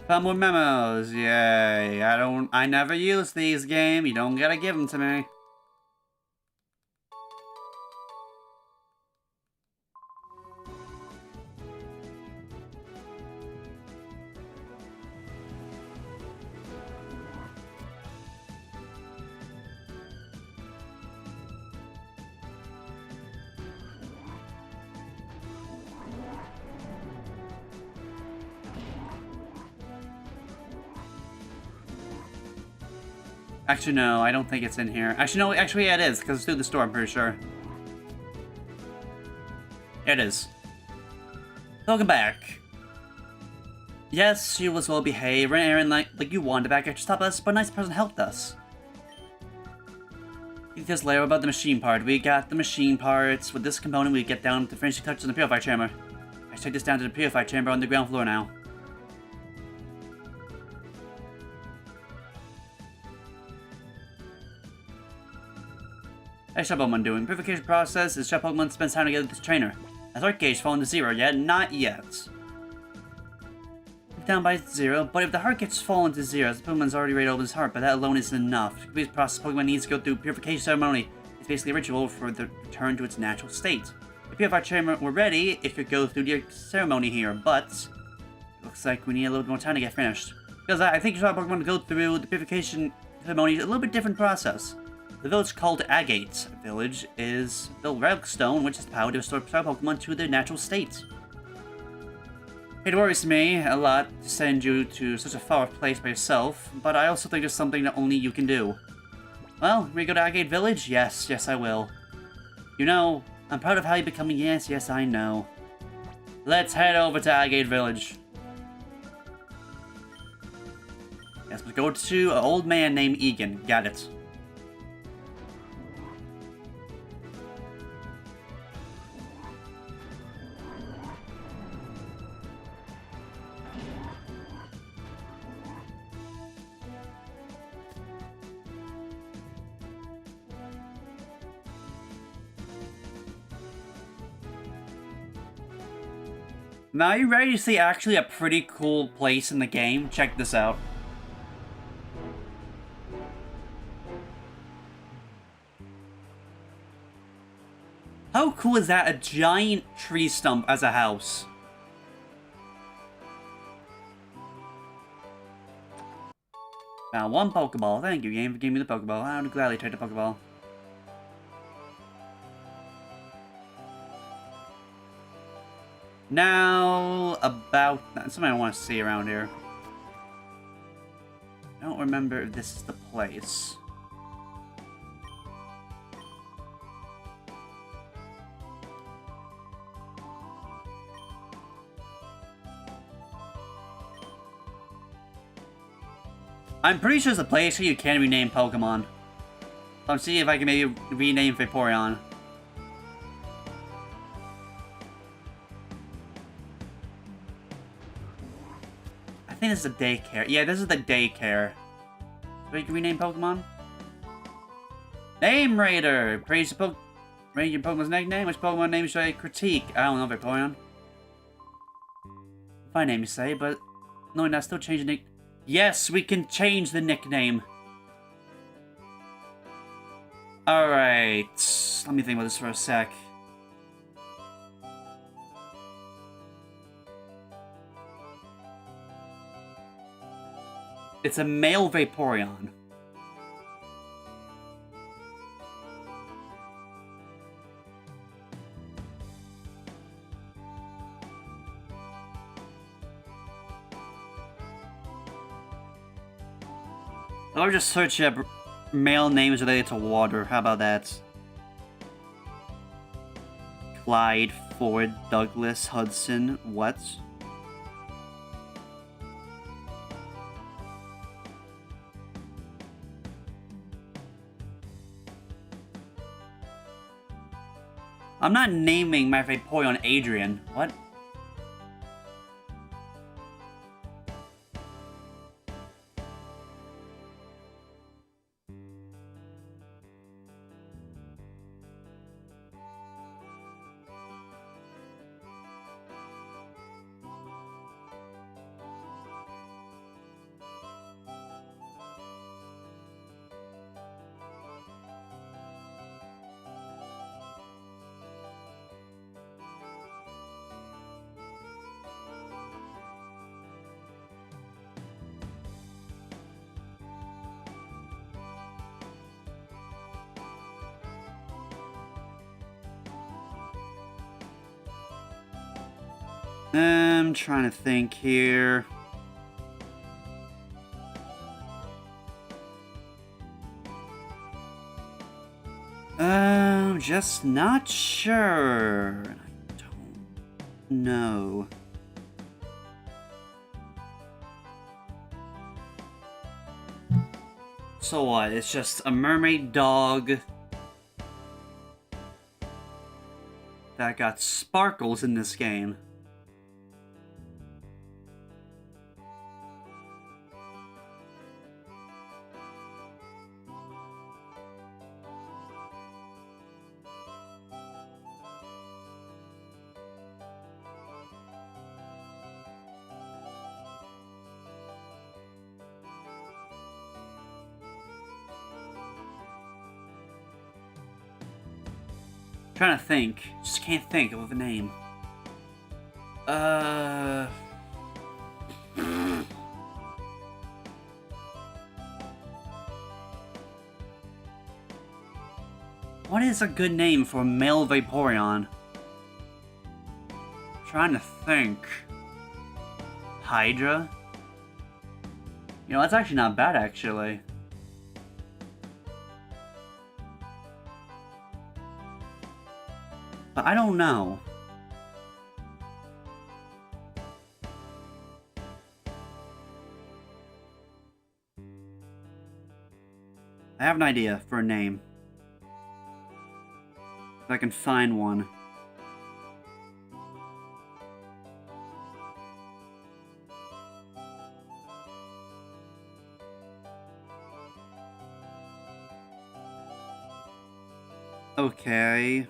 Found more memos. Yay. I never use these, game. You don't gotta give them to me. Actually, no, I don't think it's in here. Actually, no, actually, yeah, it is, because it's through the store, I'm pretty sure. It is. Welcome back. Yes, she was well behaved, ran an errand like you wanted back here to stop us, but a nice person helped us. This layer about the machine part. We got the machine parts. With this component, we get down to finishing touches in the purifier chamber. I should take this down to the purifier chamber on the ground floor now. How's your Pokemon doing? Purification process is your Pokemon spends time together with this trainer. Has heart gauge fallen to 0 yet? Not yet. Down by 0, but if the heart gets fallen to 0, the Pokemon's already ready to open his heart, but that alone isn't enough. To complete this process, Pokemon needs to go through purification ceremony. It's basically a ritual for the return to its natural state. If Purifier Chamber were ready, it could go through the ceremony here, but it looks like we need a little bit more time to get finished. Because I think your Pokemon to go through the purification ceremony is a little bit different process. The village called Agate Village is the relic stone, which has the power to restore Pokemon to their natural state. It worries me a lot to send you to such a far place by yourself, but I also think there's something that only you can do. Well, will you go to Agate Village? Yes, I will. You know, I'm proud of how you're becoming. Yes, I know. Let's head over to Agate Village. Yes, we'll go to an old man named Egan. Got it. Now, are you ready to see actually a pretty cool place in the game? Check this out. How cool is that? A giant tree stump as a house. Now, one Pokeball. Thank you, game, for giving me the Pokeball. I would gladly take the Pokeball. Now, about something I want to see around here. I don't remember if this is the place. I'm pretty sure it's a place where you can rename Pokemon. So I'm seeing if I can maybe rename Vaporeon. I think this is a daycare. Yeah, this is the daycare. So you can rename Pokemon? Name Raider! Praise rate your Pokemon's nickname. Which Pokemon name should I critique? I don't know, Vaporeon. Fine name, you say, but knowing that, still change the nick. Yes, we can change the nickname. Alright. Let me think about this for a sec. It's a male Vaporeon. I'll just search up male names related to water. How about that? Clyde, Ford, Douglas, Hudson, what? I'm not naming my Vaporeon Adrian. What? I'm trying to think here. Just not sure. I don't know. So what? It's just a mermaid dog that got sparkles in this game. Trying to think. Just can't think of a name. What is a good name for a male Vaporeon? Trying to think. Hydra? You know, that's actually not bad, actually. But I don't know. I have an idea for a name. If I can find one. Okay.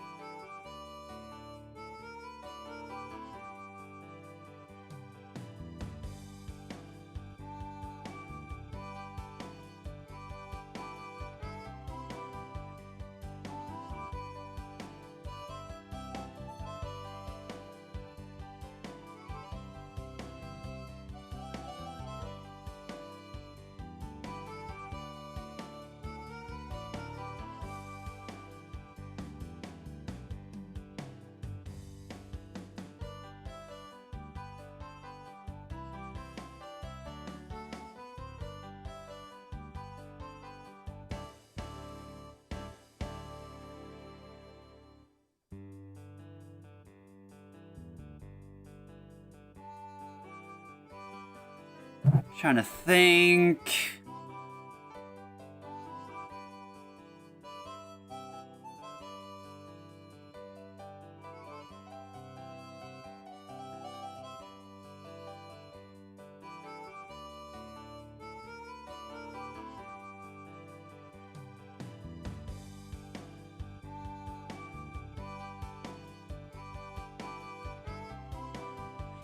Trying to think.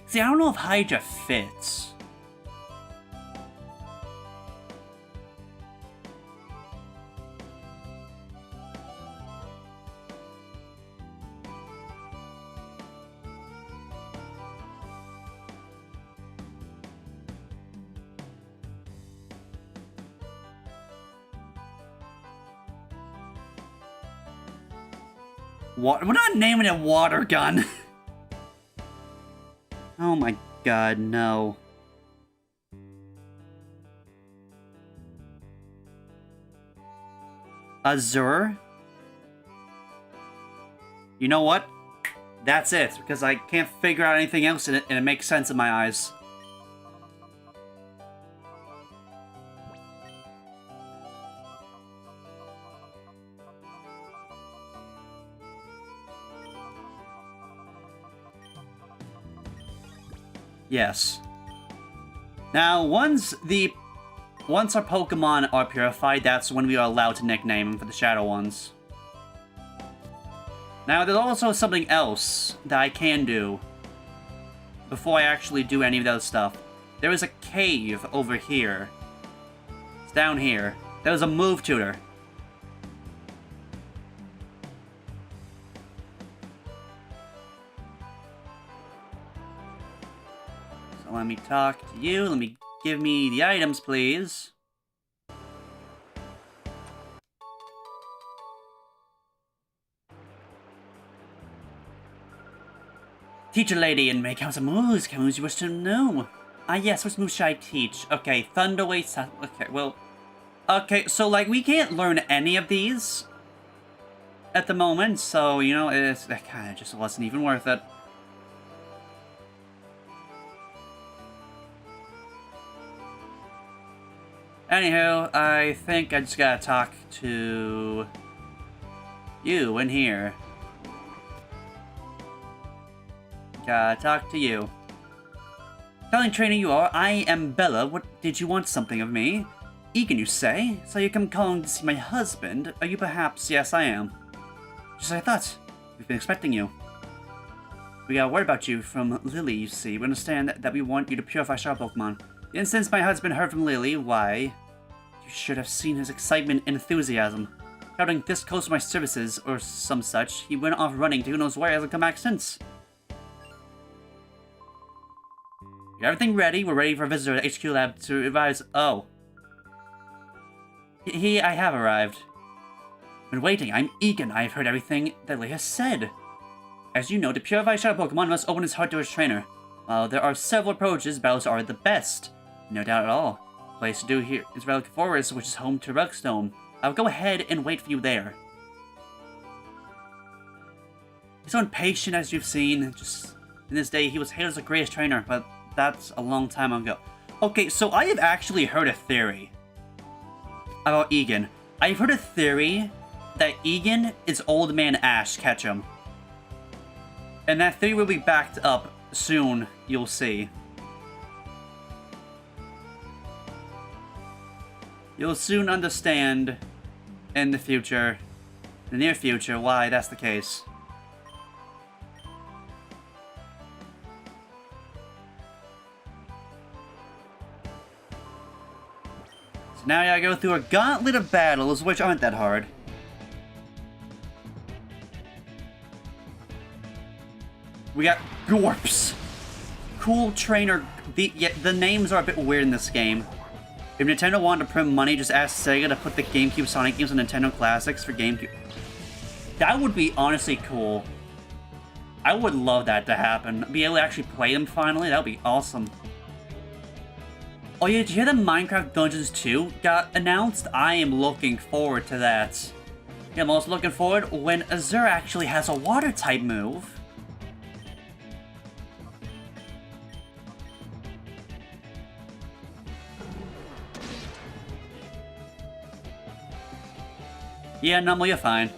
See, I don't know if Hydra fits. We're not naming it Water Gun. Oh my god, no. Azure? You know what? That's it, because I can't figure out anything else in it, and it makes sense in my eyes. Yes. Now, once our Pokemon are purified, that's when we are allowed to nickname them for the Shadow ones. Now, there's also something else that I can do before I actually do any of that stuff. There is a cave over here. It's down here. There's a move tutor. So let me talk to you. Let me give me the items, please. Teacher lady, and make out some moves. Can moves you wish to know? Ah, yes, which moves should I teach? Okay, Thunder Wave, okay, well... Okay, so, like, we can't learn any of these at the moment, so, you know, that kind of just wasn't even worth it. Anywho, I think I just gotta talk to you in here. Gotta talk to you. Telling trainer you are, I am Bella. What, did you want something of me? Egan, you say? So you come calling to see my husband? Are you perhaps? Yes, I am. Just as I thought. We've been expecting you. We got word about you from Lily, you see. We understand that we want you to purify sharp Pokemon. And since my husband heard from Lily, why? You should have seen his excitement and enthusiasm. Shouting this close to my services, or some such, he went off running to who knows where, hasn't come back since. Got everything ready. We're ready for a visitor at HQ Lab to advise. Oh. I have arrived. Been waiting. I'm Egan. I have heard everything that Lily has said. As you know, to purify Shadow Pokemon must open his heart to his trainer. While there are several approaches, battles are the best. No doubt at all. The place to do here is Relic Forest, which is home to Rugstone. I'll go ahead and wait for you there. He's so impatient, as you've seen. Just in this day, he was hailed as the greatest trainer, but that's a long time ago. Okay, so I have actually heard a theory about Egan. I've heard a theory that Egan is Old Man Ash Ketchum. And that theory will be backed up soon, you'll see. You'll soon understand in the future, the near future, why that's the case. So now I gotta go through a gauntlet of battles, which aren't that hard. We got Gorps. Cool trainer. The names are a bit weird in this game. If Nintendo wanted to print money, just ask Sega to put the GameCube Sonic games on Nintendo Classics for GameCube. That would be honestly cool. I would love that to happen. Be able to actually play them finally. That would be awesome. Oh yeah, did you hear that Minecraft Dungeons 2 got announced? I am looking forward to that. Yeah, I'm also looking forward when Azure actually has a water type move. Yeah, Numble, you're fine.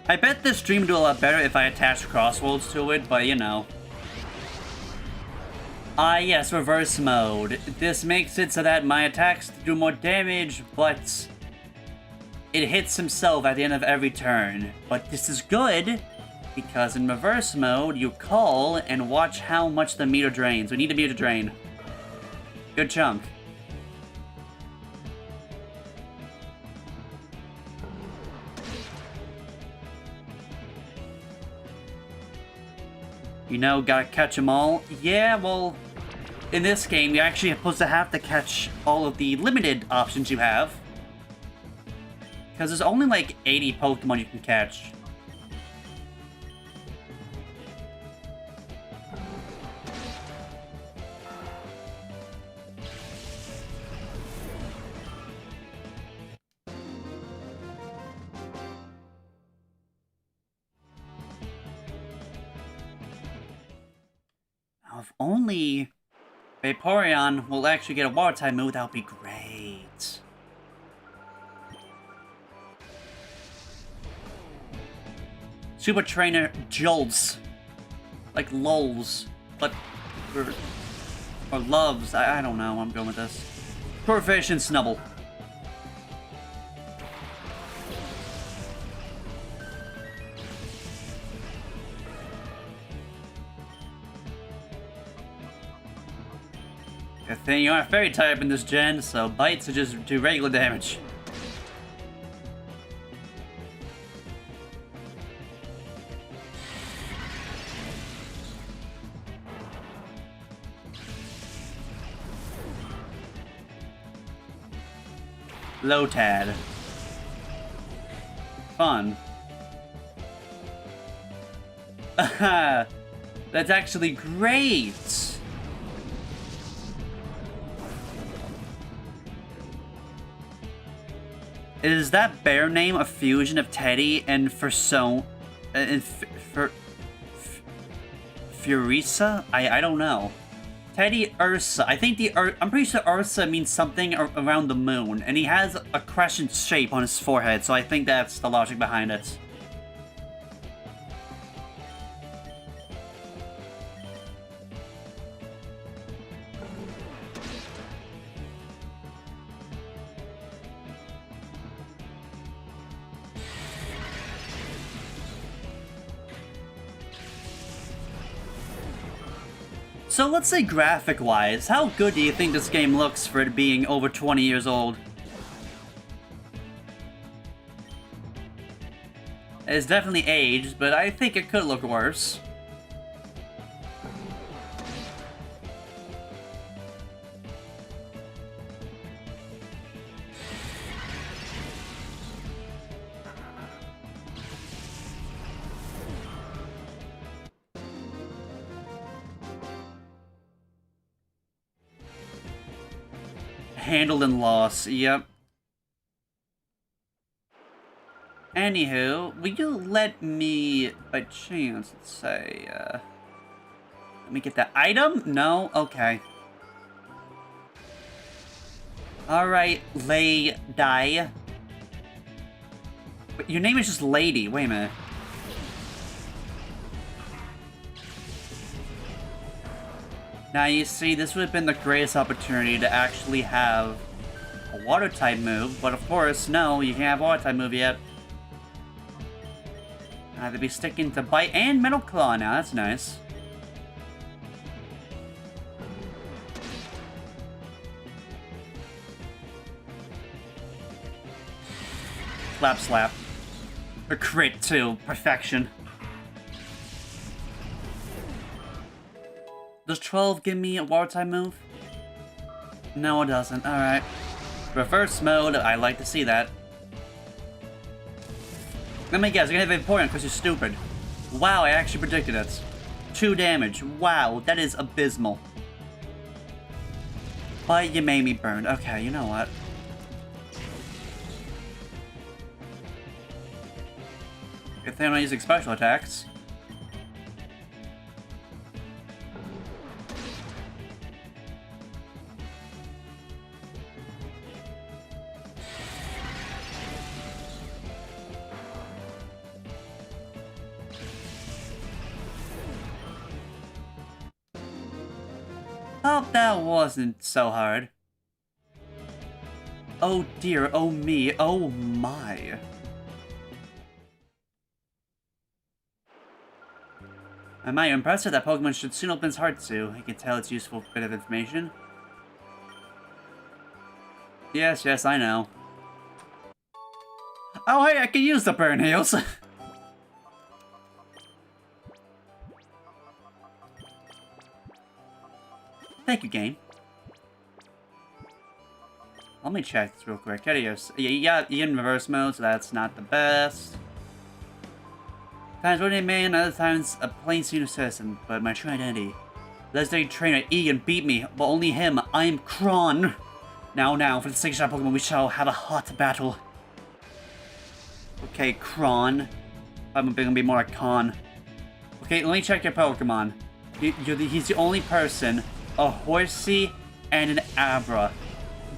I bet this stream would do a lot better if I attached Crossworlds to it, but you know. Ah yes, reverse mode. This makes it so that my attacks do more damage, but it hits himself at the end of every turn. But this is good, because in reverse mode, you call and watch how much the meter drains. We need a meter drain. Good chunk. You know, gotta catch them all. Yeah, well, in this game, you're actually supposed to have to catch all of the limited options you have. Because there's only like 80 Pokemon you can catch. Now, if only Vaporeon will actually get a water type move, that would be great. Super Trainer Jolts. Like lols. But or loves. I don't know. I'm going with this. Corfish and Snubble. Good thing you aren't fairy type in this gen, so bites are just do regular damage. Lotad. Fun. That's actually great! Is that bear name a fusion of Teddy and Furisa? I don't know. Teddy Ursa. I think I'm pretty sure Ursa means something around the moon, and he has a crescent shape on his forehead, so I think that's the logic behind it. So let's say graphic-wise, how good do you think this game looks for it being over 20 years old? It's definitely aged, but I think it could look worse. Handled and lost, yep. Anywho, will you let me, by chance, let's say, let me get that item? No? Okay. Alright, Lady. But your name is just Lady, wait a minute. Now you see, this would have been the greatest opportunity to actually have a water type move, but of course, no, you can't have a water type move yet. I have to be sticking to Bite and Metal Claw now, that's nice. Slap slap. A crit too, perfection. Does 12 give me a water type move? No, it doesn't. Alright. Reverse mode, I like to see that. Let me guess, you're gonna have important because you're stupid. Wow, I actually predicted it. 2 damage. Wow, that is abysmal. But you made me burn. Okay, you know what? If they're not using special attacks. Hope that wasn't so hard. Oh dear, oh me, oh my. Am I impressed that Pokemon should soon open its heart to? I can tell it's a useful bit of information. Yes, yes, I know. Oh hey, I can use the burn heals! Thank you, game. Let me check this real quick. Yeah, you in reverse mode, so that's not the best. Times ordinary man, other times a plain senior citizen, but my true identity. Legendary trainer Egan beat me, but only him. I am Kron. Now, for the 6-star Pokemon, we shall have a hot battle. Okay, Kron. I'm gonna be more like Con. Okay, let me check your Pokemon. He's the only person. A Horsey and an Abra.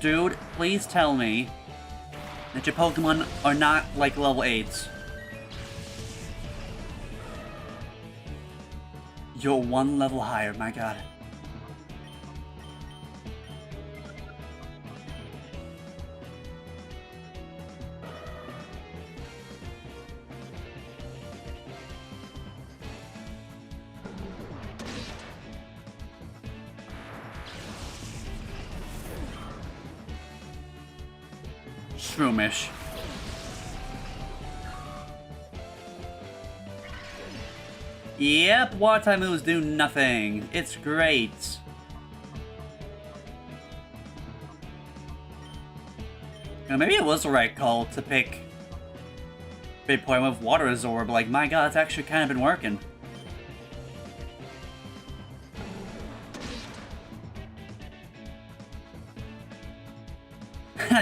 Dude, please tell me that your Pokemon are not like level 8s. You're 1 level higher, my god. Shroomish. Yep, water type moves do nothing. It's great. You know, maybe it was the right call to pick Vaporeon with Water Absorb. Like, my god, it's actually kind of been working.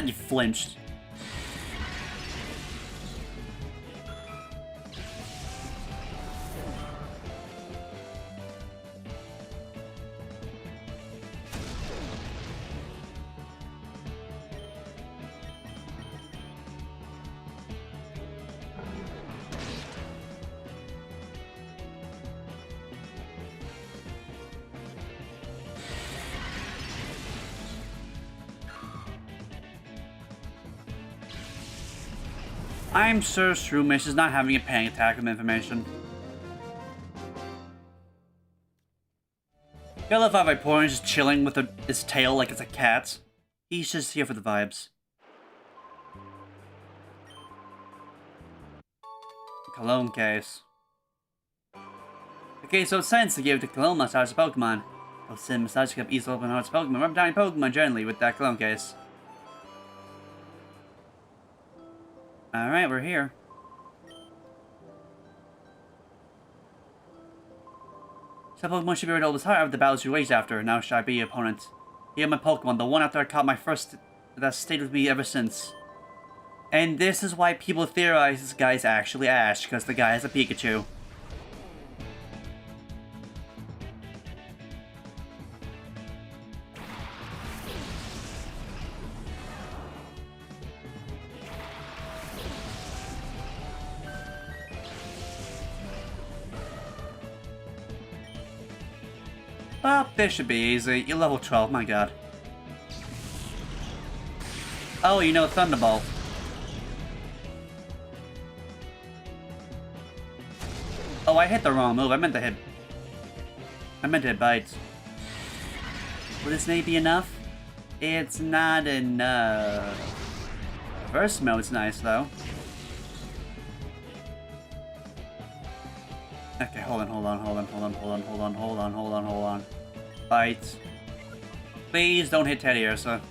You flinched. I'm sure Shroomish is not having a panic attack with information. I love how Vaporeon is just chilling with his tail like it's a cat. He's just here for the vibes. Cologne case. Okay, so it's science to give the cologne massage to Pokemon. They'll send massage to easily open hearts Pokemon. Rub down Pokemon gently with that cologne case. Alright, we're here. Some Pokemon should be rid of this heart of the battles you waged after. Now should I be your opponent? Here my Pokemon, the one after I caught my first that stayed with me ever since. And this is why people theorize this guy's actually Ash, because the guy has a Pikachu. Well, this should be easy. You're level 12, my god. Oh, you know Thunderbolt. Oh, I hit the wrong move. I meant to hit Bite. Will this maybe enough? It's not enough. First mode's nice, though. Okay, hold on. Bite. Please don't hit Teddy Ursa.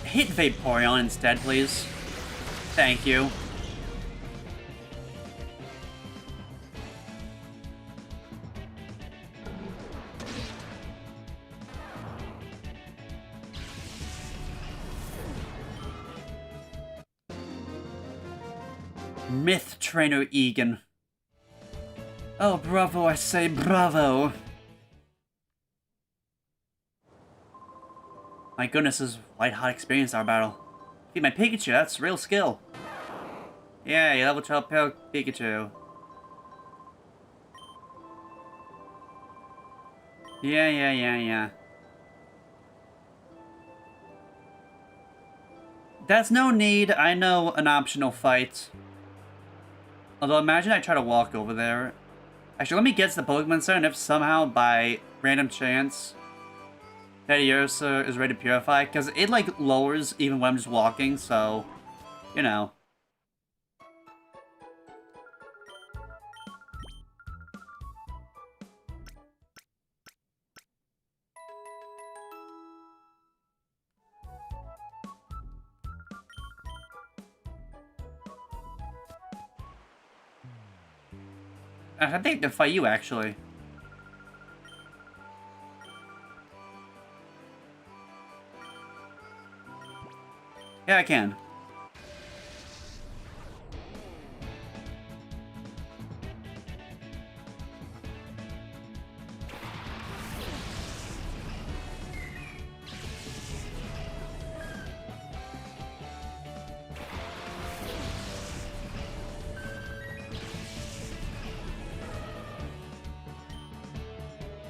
Hit Vaporeon instead, please. Thank you. Myth Trainer Egan. Oh, bravo, I say bravo. My goodness, this white-hot experience our battle. See, my Pikachu, that's real skill. Yeah, you level 12 Pikachu. Yeah. That's no need, I know an optional fight. Although imagine I try to walk over there. Actually, let me get to the Pokemon Center, and if somehow, by random chance, Teddy Ursa is ready to purify, because it, like, lowers even when I'm just walking, so, you know. I think to fight you, actually. Yeah, I can.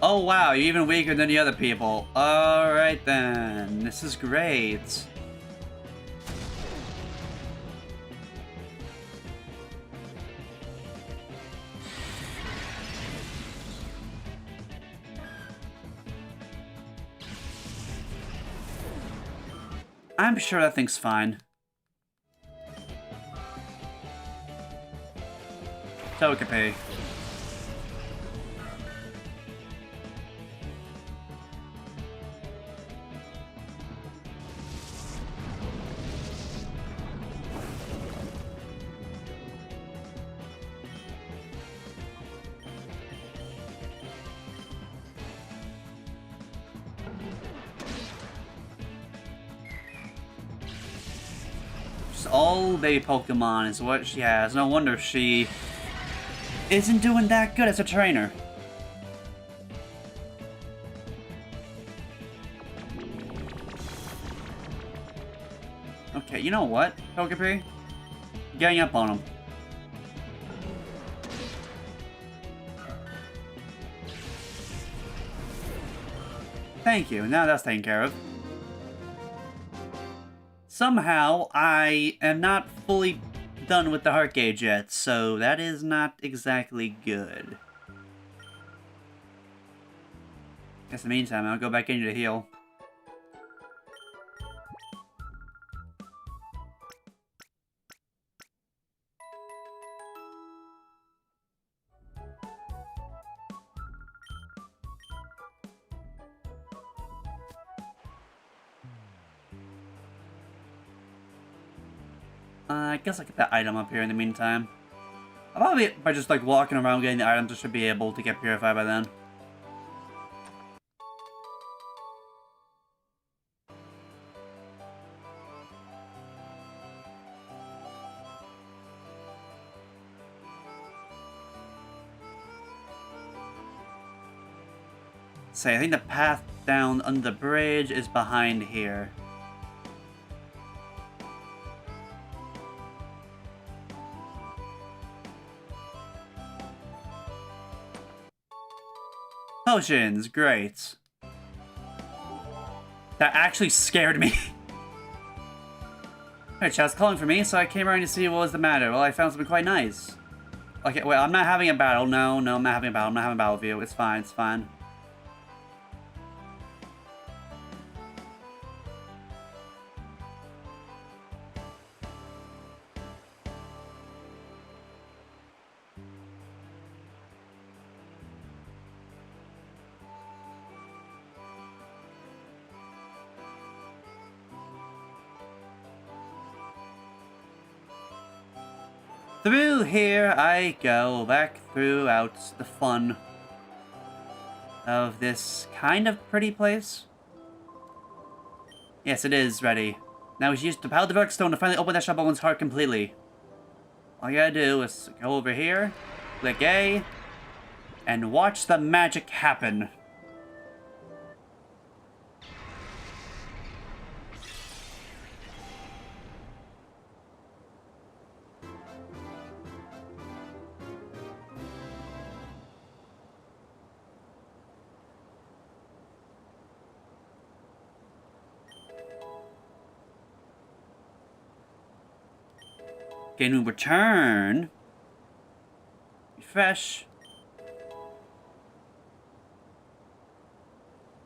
Oh wow, you're even weaker than the other people. Alright then, this is great. I'm sure that thing's fine. Togepi. Just all baby Pokemon is what she has. No wonder she isn't doing that good as a trainer. Okay, you know what, Togepi? Getting up on him. Thank you, now that's taken care of. Somehow, I am not fully done with the heart gauge yet, so that is not exactly good. Guess in the meantime, I'll go back in to heal. I guess I get that item up here in the meantime. I'll probably, by just like walking around getting the items, I should be able to get purified by then. Say, I think the path down under the bridge is behind here. Potions, great. That actually scared me. Alright, chat's calling for me, so I came around to see what was the matter. Well, I found something quite nice. Okay, wait, I'm not having a battle. No, I'm not having a battle. I'm not having a battle with you. It's fine, it's fine. Through here I go, back throughout the fun of this kind of pretty place. Yes, it is ready. Now we should use the power of the Dark Stone to finally open that shop one's heart completely. All you gotta do is go over here, click A, and watch the magic happen. Okay, we return. Refresh.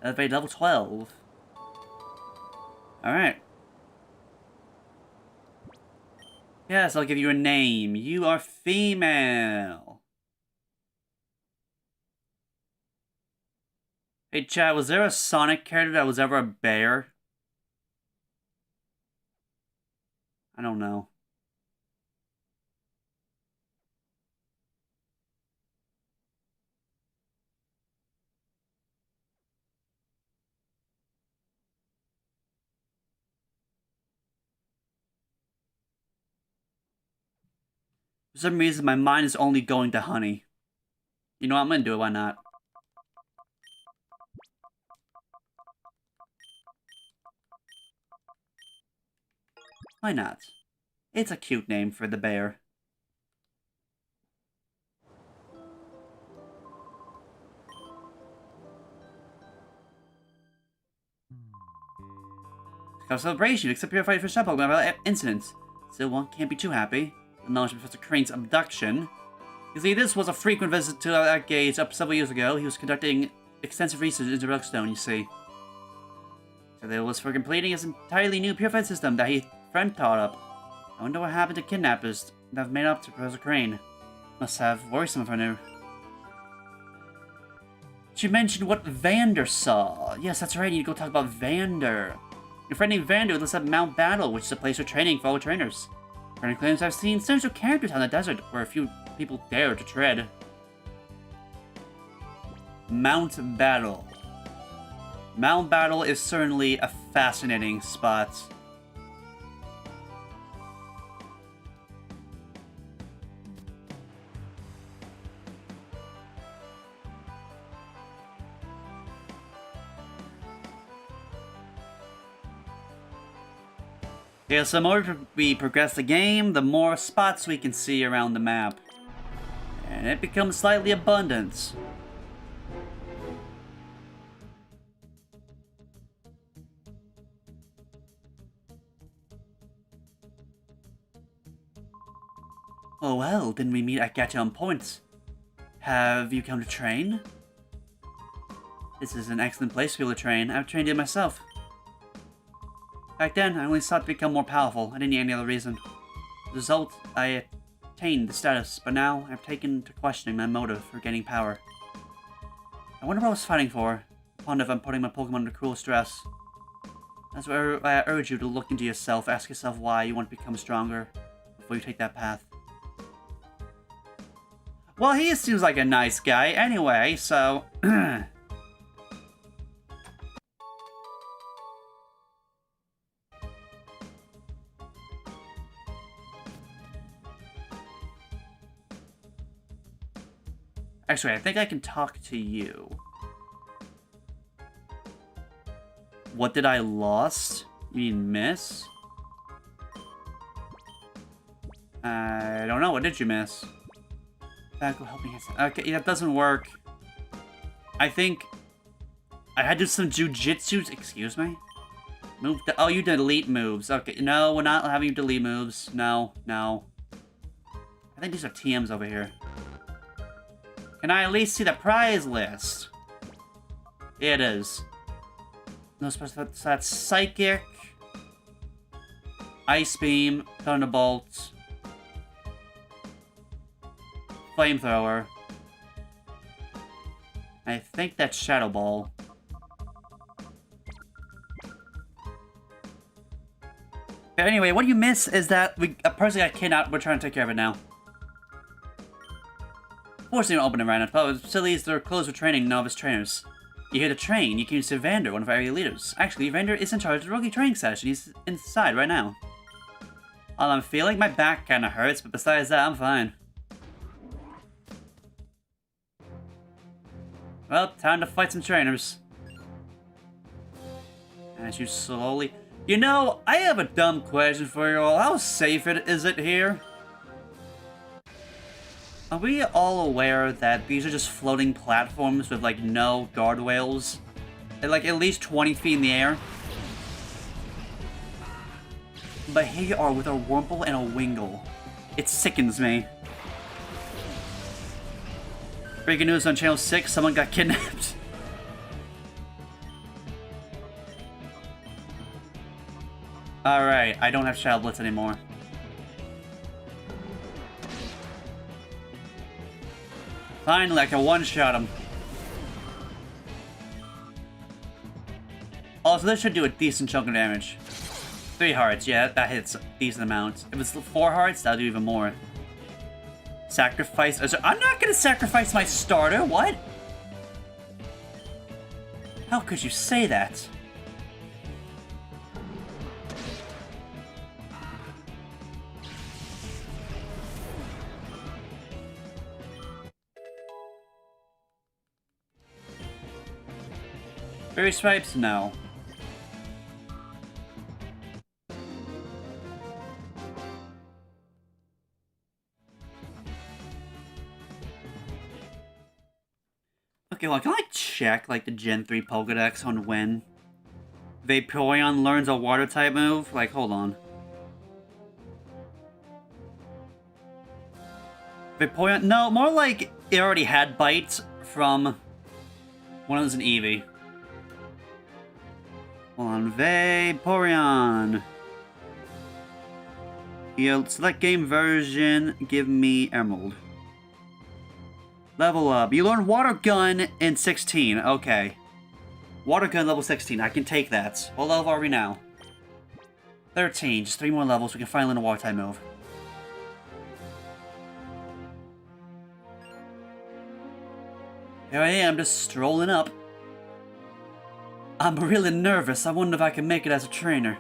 Elevate level 12. Alright. Yes, I'll give you a name. You are female. Hey, chat, was there a Sonic character that was ever a bear? I don't know. For some reason, my mind is only going to honey. You know what? I'm gonna do it. Why not? Why not? It's a cute name for the bear. Have a celebration, except you're fighting for shop about incidents. Still, one can't be too happy. The knowledge of Professor Crane's abduction. You see, this was a frequent visit to that gate up several years ago. He was conducting extensive research into Rockstone, you see. So there was for completing his entirely new purified system that he friend taught up. I wonder what happened to kidnappers that have made up to Professor Crane. Must have worrisome for her. She mentioned what Vander saw. Yes, that's right, you need to go talk about Vander. Your friend named Vander lives at Mount Battle, which is a place for training for all trainers. Friend claims I've seen central characters on the desert where a few people dare to tread. Mount Battle. Mount Battle is certainly a fascinating spot. Yeah, so the more we progress the game, the more spots we can see around the map. And it becomes slightly abundant. Oh well, didn't we meet at Gation Point? Have you come to train? This is an excellent place for you to train. I've trained it myself. Back then, I only sought to become more powerful. I didn't need any other reason. As a result, I attained the status, but now I've taken to questioning my motive for gaining power. I wonder what I was fighting for. I wonder if I'm putting my Pokemon under cruel stress. That's why I urge you to look into yourself, ask yourself why you want to become stronger before you take that path. Well, he seems like a nice guy anyway, so... Actually, I think I can talk to you. What did I lost? You mean miss? I don't know. What did you miss? Back will help me. Okay, that doesn't work. I think I had to do some jujitsu. Excuse me? Move. Oh, you delete moves. Okay, no, we're not having you delete moves. No, no. I think these are TMs over here. Can I at least see the prize list? It is. No special. So that's Psychic, Ice Beam, Thunderbolt, Flamethrower. I think that's Shadow Ball. But anyway, what you miss is that a person got kidnapped. We're trying to take care of it now. Forcing to open it right now. But facilities that are closed for training novice trainers. You're here to train. You can use Evander, one of our area leaders. Actually, Evander is in charge of the rookie training session. He's inside right now. All I'm feeling, my back kind of hurts, but besides that, I'm fine. Well, time to fight some trainers. As you slowly... You know, I have a dumb question for you all. How safe is it here? Are we all aware that these are just floating platforms with, like, no guardrails? They're, like, at least 20 feet in the air? But here you are with a Wurmple and a Wingull. It sickens me. Breaking news on Channel 6, someone got kidnapped. Alright, I don't have Shadow Blitz anymore. Finally, I can one-shot him. Also, this should do a decent chunk of damage. 3 hearts, yeah, that hits a decent amount. If it's 4 hearts, that'll do even more. Sacrifice... I'm not gonna sacrifice my starter, what? How could you say that? Fairy Stripes? No. Okay, well, can I check, like, the Gen 3 Pokedex on when Vaporeon learns a Water-type move? Like, hold on. Vaporeon? No, more like it already had Bite from when it was an Eevee. Hold on, Vaporeon. Yeah, select game version, give me Emerald. Level up. You learn Water Gun in 16. Okay. Water Gun level 16. I can take that. What level are we now? 13. Just 3 more levels. We can finally learn a Water type move. Here I am, just strolling up. I'm really nervous. I wonder if I can make it as a trainer.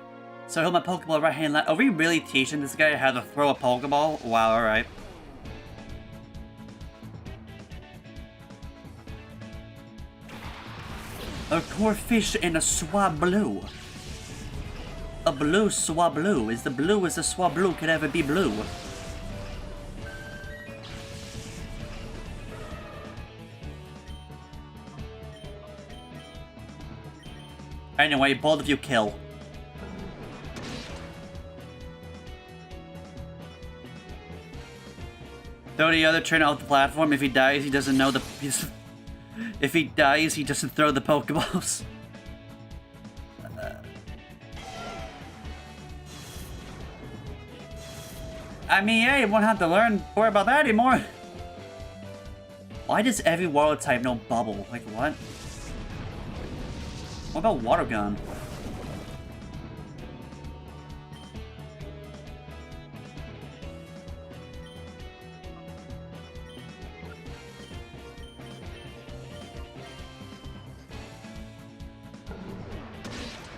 So I hold my Pokeball right hand. Are we really teaching this guy how to throw a Pokeball? Wow, alright. A core fish and a swab blue. a blue Swablu? Is the blue as the Swablu could ever be blue? Anyway, both of you kill. Throw the other trainer off the platform. If he dies, he doesn't know the... If he dies, he doesn't throw the Pokeballs. I mean, yeah, you won't have to worry about that anymore. Why does every water type know Bubble? Like, what? What about Water Gun?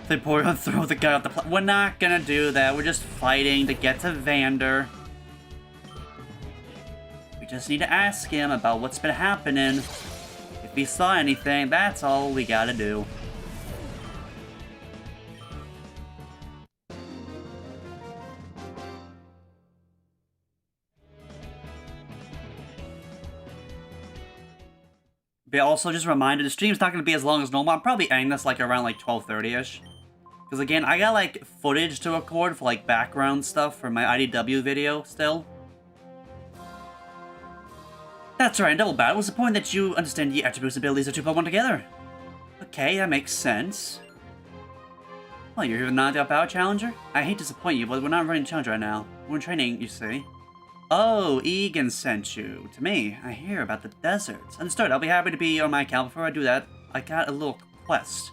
They Porygon throw the guy off the We're not gonna do that. We're just fighting to get to Vander. We just need to ask him about what's been happening. If he saw anything, that's all we gotta do. But also, just a reminder, the stream's not going to be as long as normal. I'm probably ending this like around like 12:30ish. Because again, I got like footage to record for like background stuff for my IDW video still. That's right, Double Battle. What's the point that you understand the attributes and abilities of two Pokemon together? Okay, that makes sense. Well, you're not a Power Challenger? I hate to disappoint you, but we're not running Challenge right now. We're in training, you see. Oh, Egan sent you to me. I hear about the deserts. Understood. I'll be happy to be on my account. Before I do that, I got a little quest.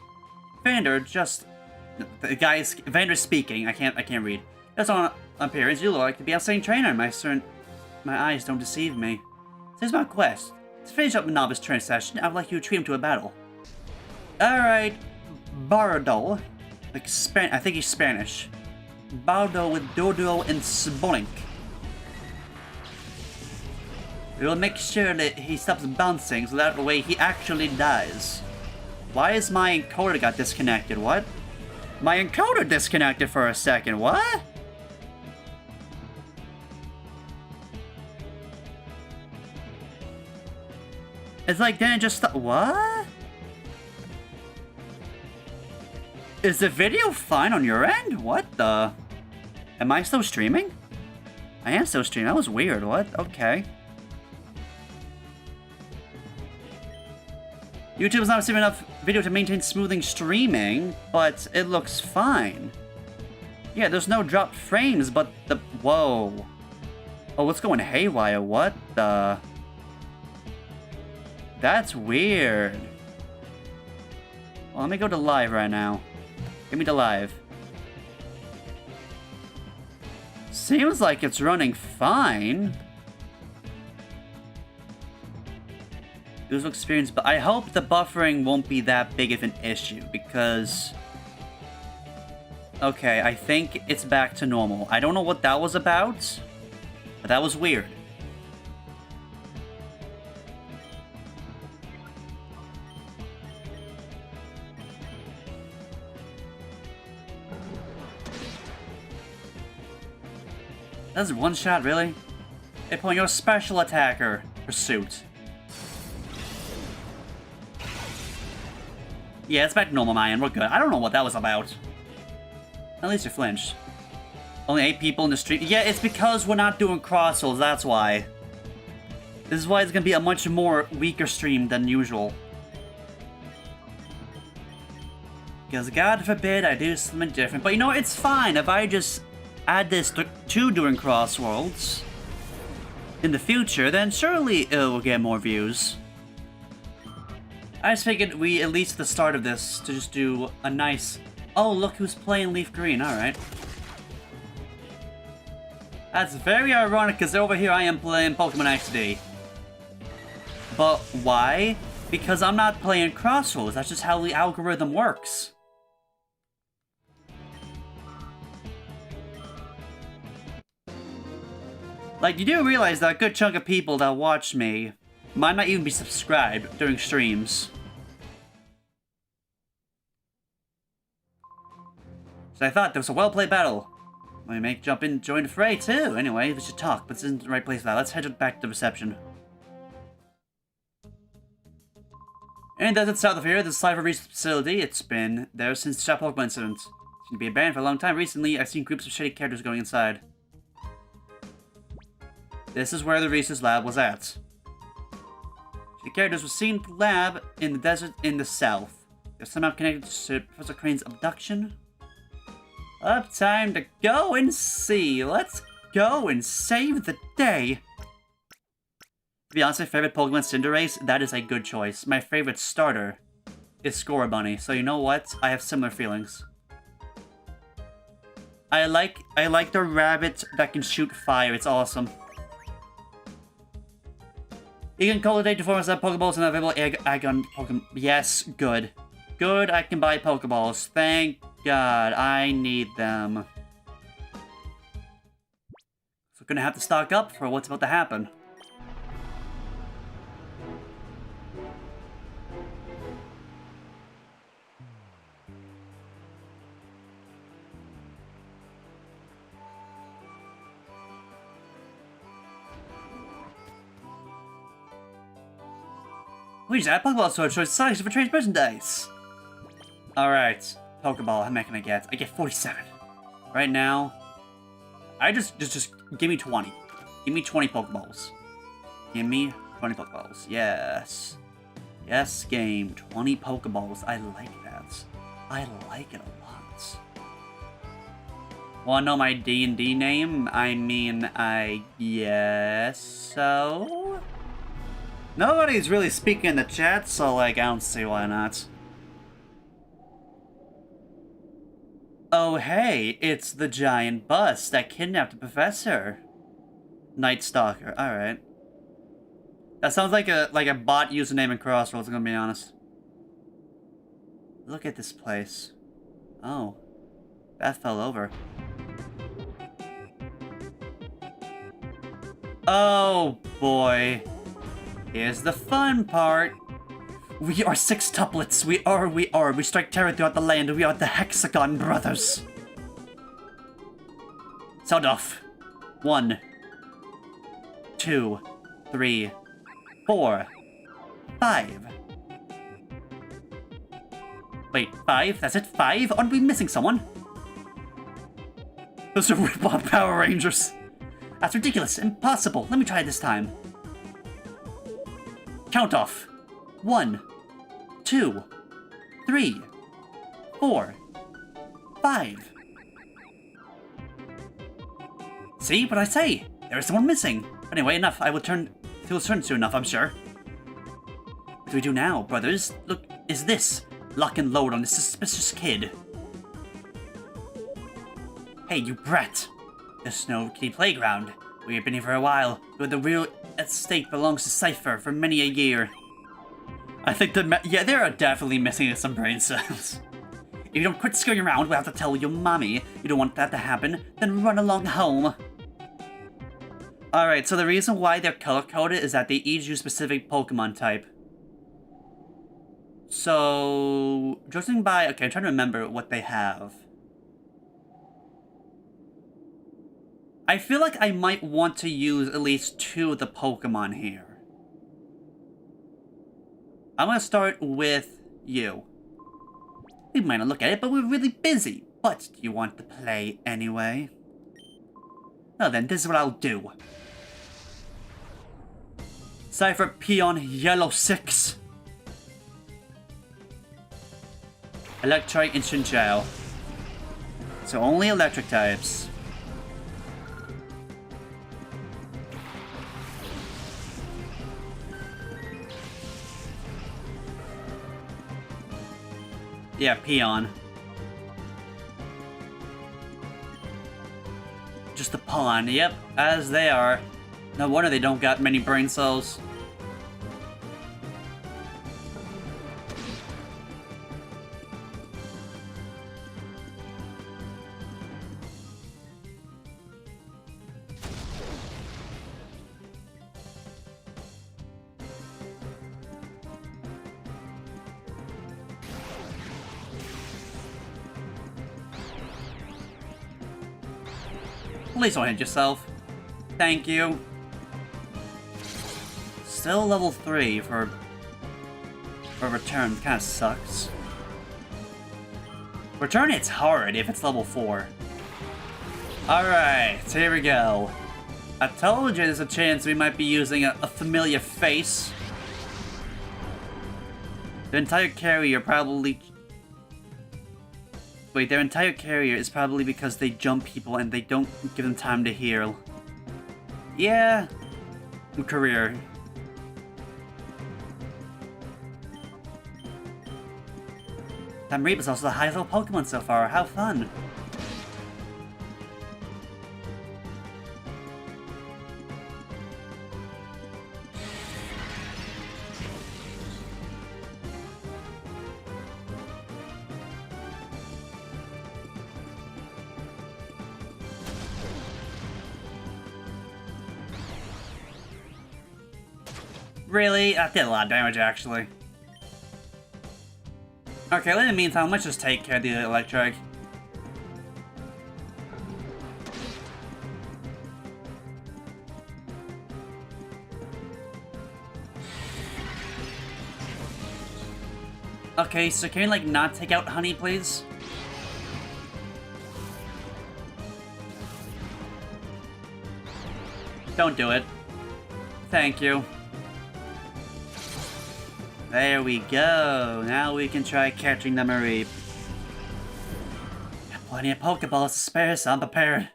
Vander, just... The guy's... Vander's speaking. I can't read. Just on appearance, you look like to be a outstanding trainer. My eyes don't deceive me. So here's my quest. To finish up the novice training session, I'd like you to treat him to a battle. Alright. Bardo. Like I think he's Spanish. Bardo with Dodo and Sbolink. We'll make sure that he stops bouncing so that way he actually dies. Why is my encoder got disconnected? What? My encoder disconnected for a second. What? It's like, then it just stop. What? Is the video fine on your end? What the? Am I still streaming? I am still streaming. That was weird. What? Okay. YouTube's not receiving enough video to maintain smoothing streaming, but it looks fine. Yeah, there's no dropped frames, but the... Whoa. Oh, what's going haywire? What the... That's weird. Well, let me go to live right now. Give me the live. Seems like it's running fine. User experience, but I hope the buffering won't be that big of an issue because... Okay, I think it's back to normal. I don't know what that was about, but that was weird. That's one shot, really? Hey, pulling your special attacker pursuit. Yeah, it's back to normal, Mayan. We're good. I don't know what that was about. At least you flinched. Only 8 people in the stream. Yeah, it's because we're not doing Crossworlds, that's why. This is why it's gonna be a much more weaker stream than usual. Because God forbid I do something different. But you know what? It's fine if I just add this to doing Crossworlds in the future, then surely it will get more views. I just figured we, at least at the start of this, to just do a nice... Oh, look who's playing Leaf Green, alright. That's very ironic, because over here I am playing Pokemon XD. But why? Because I'm not playing Crossroads, that's just how the algorithm works. Like, you do realize that a good chunk of people that watch me might not even be subscribed during streams. So I thought there was a well-played battle. Let me jump in, join the fray too. Anyway, we should talk, but this isn't the right place for that. Let's head back to the reception. In the desert south of here, there's a Cypher research facility. It's been there since the Shop Pokemon incident. It's going to be abandoned for a long time. Recently, I've seen groups of shady characters going inside. This is where the research lab was at. The characters were seen at the lab in the desert in the south. They're somehow connected to Professor Crane's abduction. Up, time to go and see. Let's go and save the day. To be honest, my favorite Pokemon Cinderace, that is a good choice. My favorite starter is Scorbunny, so you know what? I have similar feelings. I like the rabbit that can shoot fire. It's awesome. You can cultivate to form some Pokeballs and available Agon Pokemon. Yes, good. Good, I can buy Pokeballs. Thank God, I need them. So we're gonna have to stock up for what's about to happen. We just add Pokeball to our choice sizes for trade merchandise. Alright. Pokeball, how many can I get? I get 47. Right now, I just give me 20. Give me 20 Pokeballs. Give me 20 Pokeballs. Yes. Yes, game. 20 Pokeballs. I like that. I like it a lot. Wanna know my D&D name? I mean, I guess so? Nobody's really speaking in the chat, so, like, I don't see why not. Oh, hey, it's the giant bus that kidnapped the professor. Night Stalker, alright. That sounds like a bot username in Crossworlds, I'm gonna be honest. Look at this place. Oh. That fell over. Oh, boy. Here's the fun part. We are sextuplets. We are. We strike terror throughout the land. We are the Hexagon Brothers. Sound off. 1, 2, 3, 4, 5. Wait, 5? That's it? 5? Aren't we missing someone? Those are rip-off Power Rangers. That's ridiculous. Impossible. Let me try it this time. Count off. 1, 2, 3, 4, 5. See what I say? There is someone missing. Anyway, enough. I will turn soon enough, I'm sure. What do we do now, brothers? Look, is this? Lock and load on this suspicious kid. Hey, you brat. The Snow Kitty Playground. We have been here for a while, but the real estate belongs to Cypher for many a year. I think yeah, they are definitely missing some brain cells. If you don't quit scurrying around, we'll have to tell your mommy. You don't want that to happen, then run along home. Alright, so the reason why they're color-coded is that they each use specific Pokemon type. So, judging by... Okay, I'm trying to remember what they have. I feel like I might want to use at least 2 of the Pokemon here. I'm gonna start with you. We might not look at it, but we're really busy. But do you want to play anyway? Well then, this is what I'll do. Cypher Peon Yellow 6. Electrike Instant Gel. So only electric types. Yeah, Peon. Just a pawn, yep, as they are. No wonder they don't got many brain cells. Please don't hit yourself. Thank you. Still level 3 for return. Kinda sucks. Return hits hard if it's level 4. Alright, here we go. I told you there's a chance we might be using a familiar face. The entire carrier probably... Wait, their entire carrier is probably because they jump people and they don't give them time to heal. Yeah. Career. Tamariba's also the highest level Pokemon so far. How fun. Really? That did a lot of damage, actually. Okay, well, in the meantime, let's just take care of the electric. Okay, so can you, like, not take out Honey, please? Don't do it. Thank you. There we go. Now we can try catching the Mareep. Got plenty of Pokeballs to spare, so I'm prepared.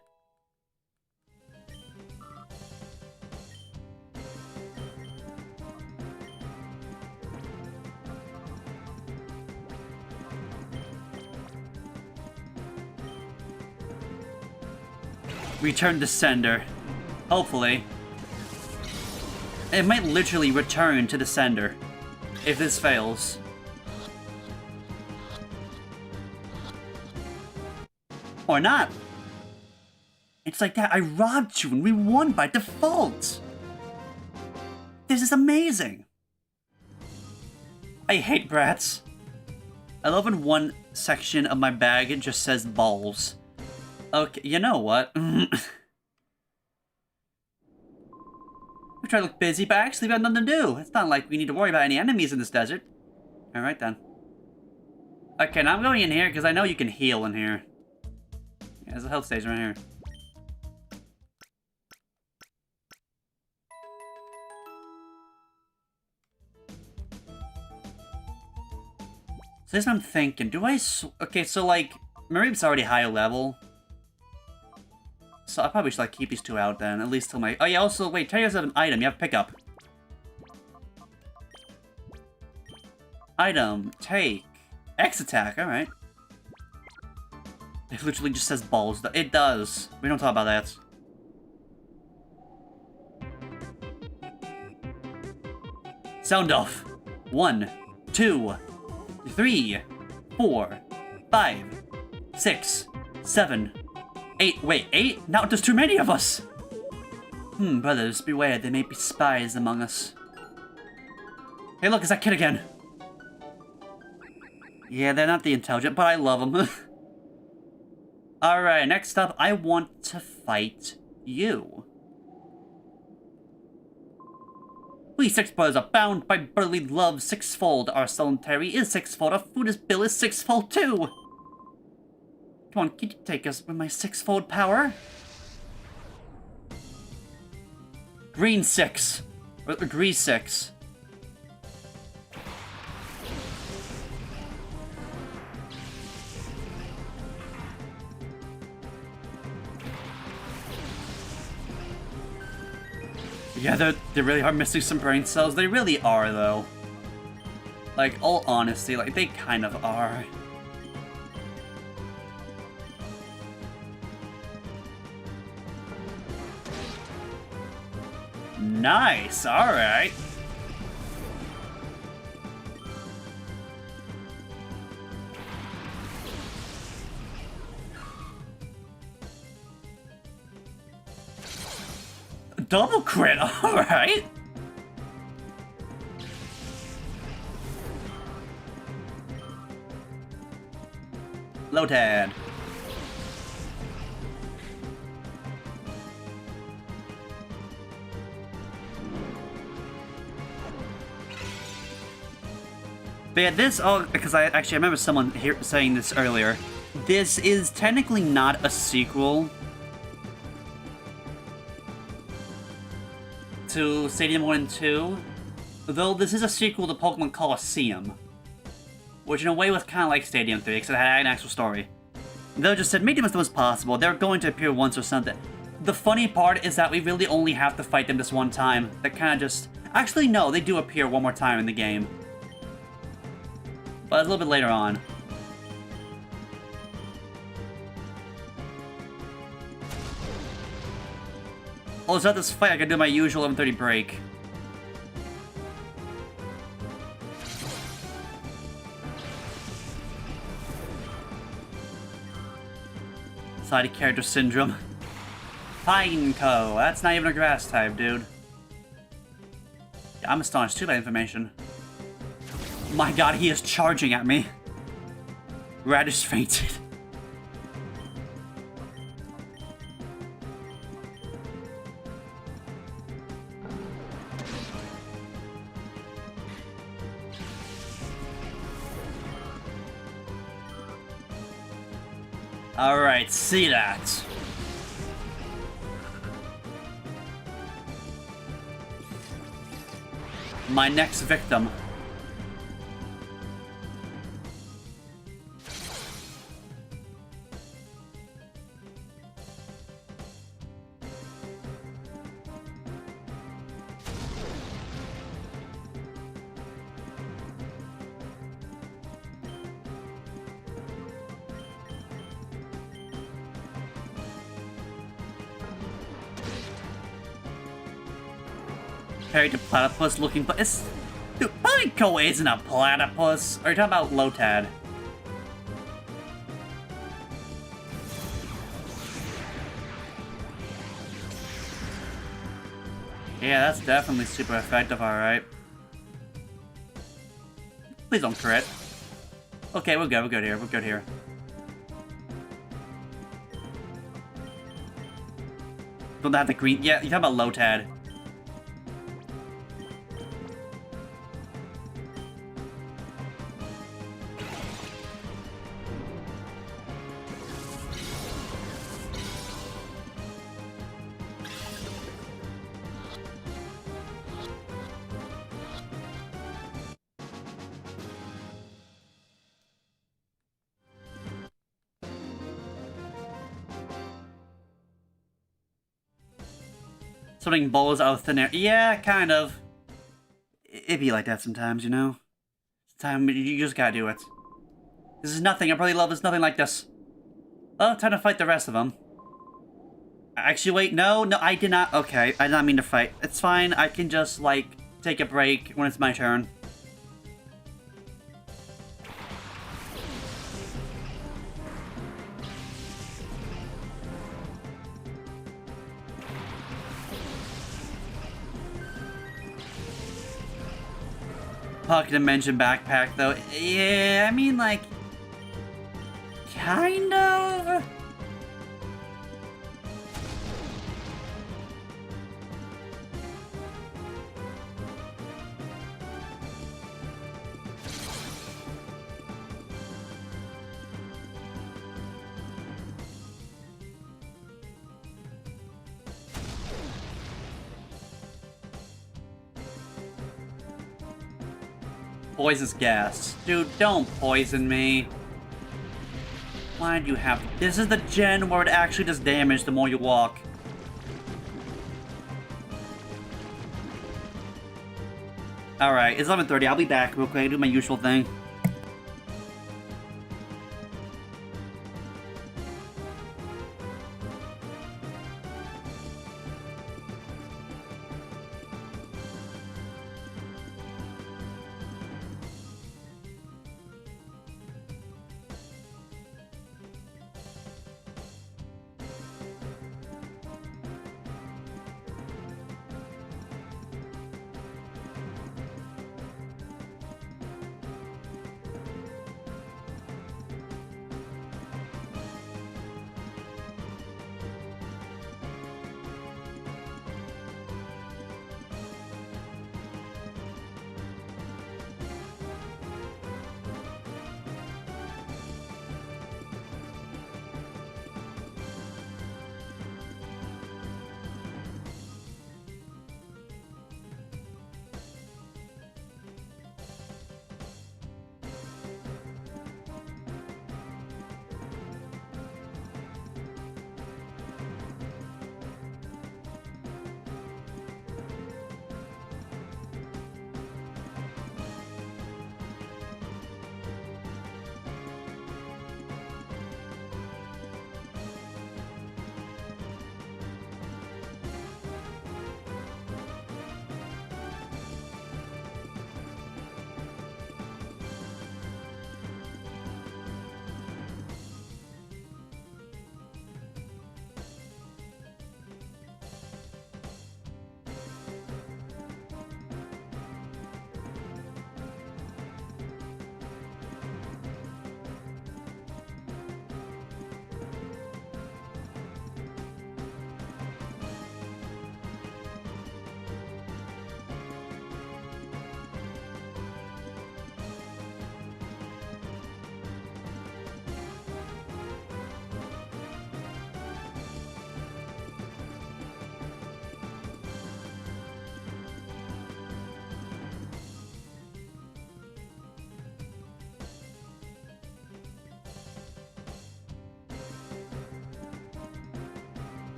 Return to sender. Hopefully. It might literally return to the sender. If this fails. Or not. It's like that. I robbed you and we won by default. This is amazing. I hate brats. I love when one section of my bag it just says balls. Okay, you know what? We try to look busy, but actually we have nothing to do. It's not like we need to worry about any enemies in this desert. Alright then. Okay, now I'm going in here because I know you can heal in here. Yeah, there's a health station right here. So this is what I'm thinking. Do I... Okay, so like... Mareep's already high level. So I probably should like keep these two out then, at least till my... Oh yeah, also, wait, tell you guys an item. You have to pick up. Item, take. X attack, alright. It literally just says balls. It does. We don't talk about that. Sound off. 1, 2, 3, 4, 5, 6, 7, 8. Wait, 8? Now there's too many of us! Brothers, beware, there may be spies among us. Hey, look, it's that kid again! Yeah, they're not the intelligent, but I love them. Alright, next up, I want to fight you. We six brothers are bound by brotherly love sixfold. Our solitary is sixfold. Our food is bill is sixfold too. Come on, can you take us with my sixfold power? Green 6. Or green 6. Yeah, they really are missing some brain cells. They really are, though. Like, all honesty, like, they kind of are. Nice, alright. Double crit, alright. Lotad. But yeah, this, oh, because I remember someone here saying this earlier. This is technically not a sequel to Stadium 1 and 2, though this is a sequel to Pokemon Colosseum, which in a way was kind of like Stadium 3, except it had an actual story. They just said, make them as much as possible, they're going to appear once or something. The funny part is that we really only have to fight them this one time. They kind of just... Actually, no, they do appear one more time in the game. But a little bit later on. Oh, so at this fight, I can do my usual 11:30 break. Side character syndrome. Pineco. That's not even a grass type, dude. Yeah, I'm astonished too by information. My god, he is charging at me. Radish fainted. Alright, see that. My next victim. Compared to platypus looking, but it's... Dude, Pineco isn't a platypus. Are you talking about Lotad? Yeah, that's definitely super effective, alright. Please don't crit. Okay, we're good here, we're good here. Don't have the green... Yeah, you're talking about Lotad. Something balls out of thin air. Yeah, kind of. It'd be like that sometimes, you know? Sometimes you just gotta do it. This is nothing. I probably love this. Nothing like this. Oh, time to fight the rest of them. Actually, wait. No, I did not. Okay, I did not mean to fight. It's fine. I can just, like, take a break when it's my turn. Pocket Dimension backpack, though. Yeah, I mean, like... Kind of? Poisonous gas. Dude, don't poison me. Why do you have... This is the gen where it actually does damage the more you walk. Alright, it's 11:30. I'll be back real quick. Do my usual thing.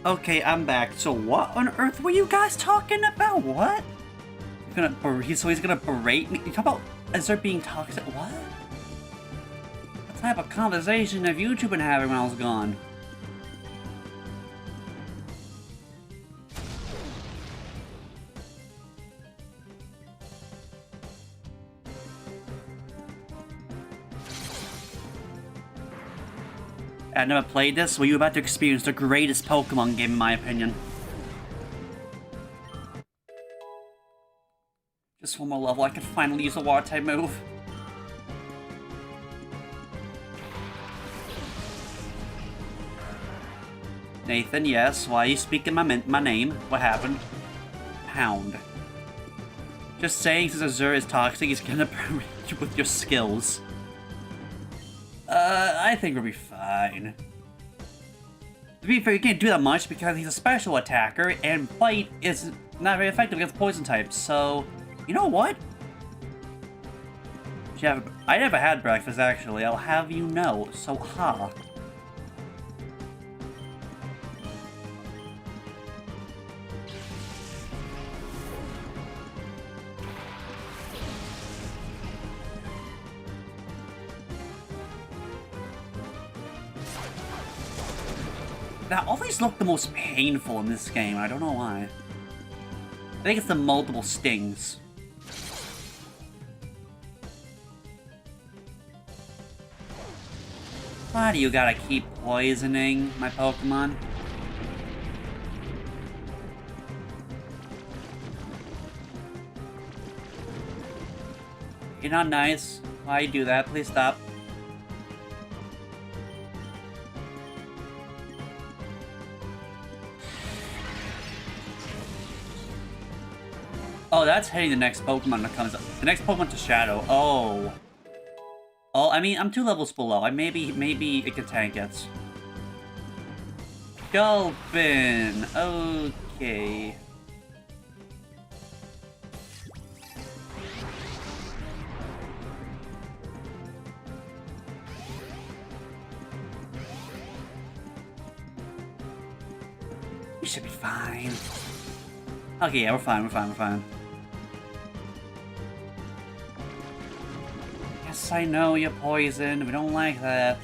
Okay, I'm back. So what on earth were you guys talking about? What? He's gonna berate me? You talk about Azure being toxic? What? What type of conversation have you two been having when I was gone? I've never played this, well, you're about to experience the greatest Pokemon game in my opinion. Just one more level, I can finally use a water type move. Nathan, yes, why are you speaking my name? What happened? Pound. Just saying, since Azure is toxic, he's gonna berate you with your skills. I think we'll be fine. To be fair, you can't do that much because he's a special attacker, and Bite is not very effective against poison types, so... You know what? I never had breakfast, actually, I'll have you know, so ha. Now, all these look the most painful in this game. I don't know why. I think it's the multiple stings. Why do you gotta keep poisoning my Pokemon? You're not nice. Why you do that? Please stop. Oh, that's hitting the next Pokemon that comes up. The next Pokemon to Shadow. Oh. Oh, I mean, I'm 2 levels below. Maybe it can tank it. Gulpin. Okay. We should be fine. Okay, yeah, we're fine. Yes, I know you're poisoned. We don't like that.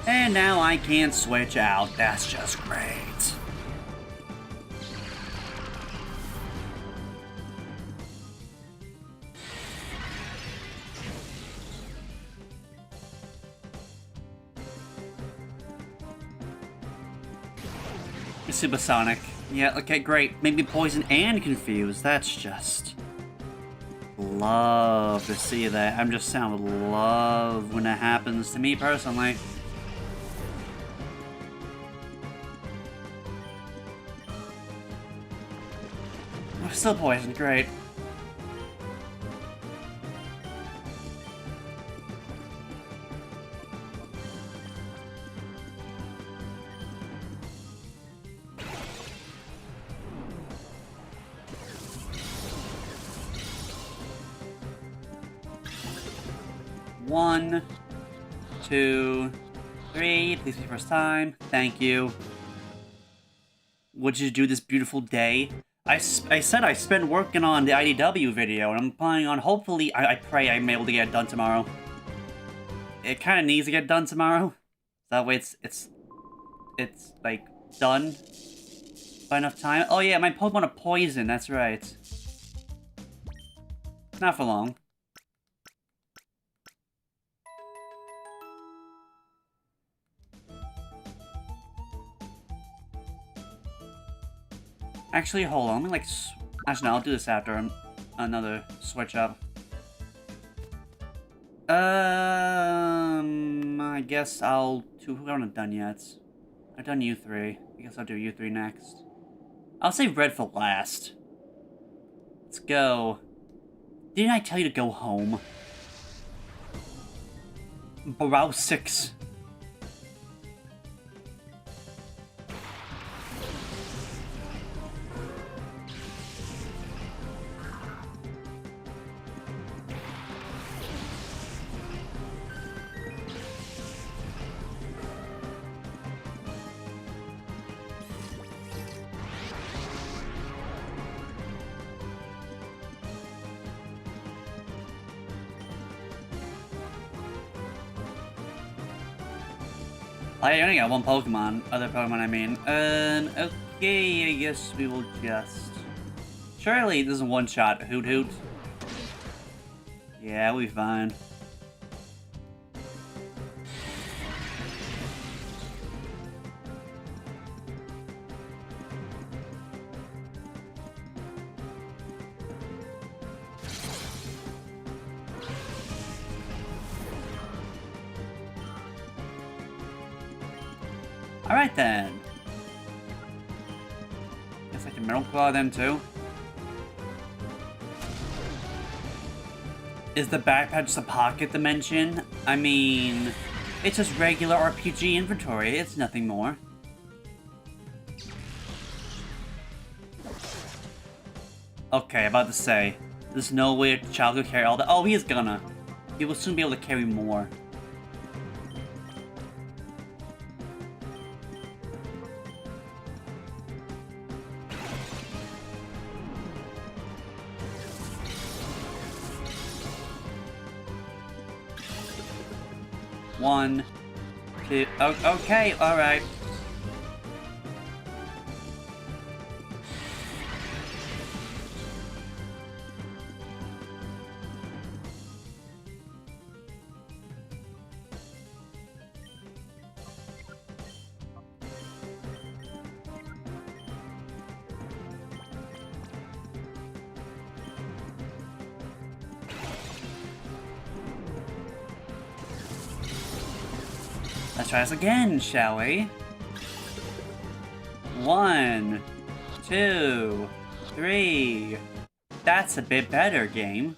And now I can't switch out. That's just great. Supersonic. Yeah, okay, great. Maybe poison and confused. That's just... love to see that. I'm just saying I would love when that happens to me personally. I'm still poisoned, great. One, 2, 3. Please be first time. Thank you. What did you do this beautiful day? I said I spent working on the IDW video, and I'm planning on hopefully. I pray I'm able to get it done tomorrow. It kind of needs to get done tomorrow. That way it's like done by enough time. Oh yeah, my Pokemon are poison. That's right. Not for long. Actually, hold on. Let me, like... Actually, no, I'll do this after another switch up. I guess I'll... We haven't done yet. I've done U3. I guess I'll do U3 next. I'll save Red for last. Let's go. Didn't I tell you to go home? Brow 6. I only got one Pokemon. Other Pokemon, I mean. Okay, I guess we will just... Surely this is one shot. Hoot Hoot. Yeah, we'll be fine. Alright then. Guess I can Metal Claw them too. Is the backpack just a pocket dimension? I mean, it's just regular RPG inventory. It's nothing more. Okay, about to say, there's no way a child could carry all that. Oh, he is gonna. He will soon be able to carry more. One, two, okay, alright. Let's try this again, shall we? 1, 2, 3. That's a bit better, game.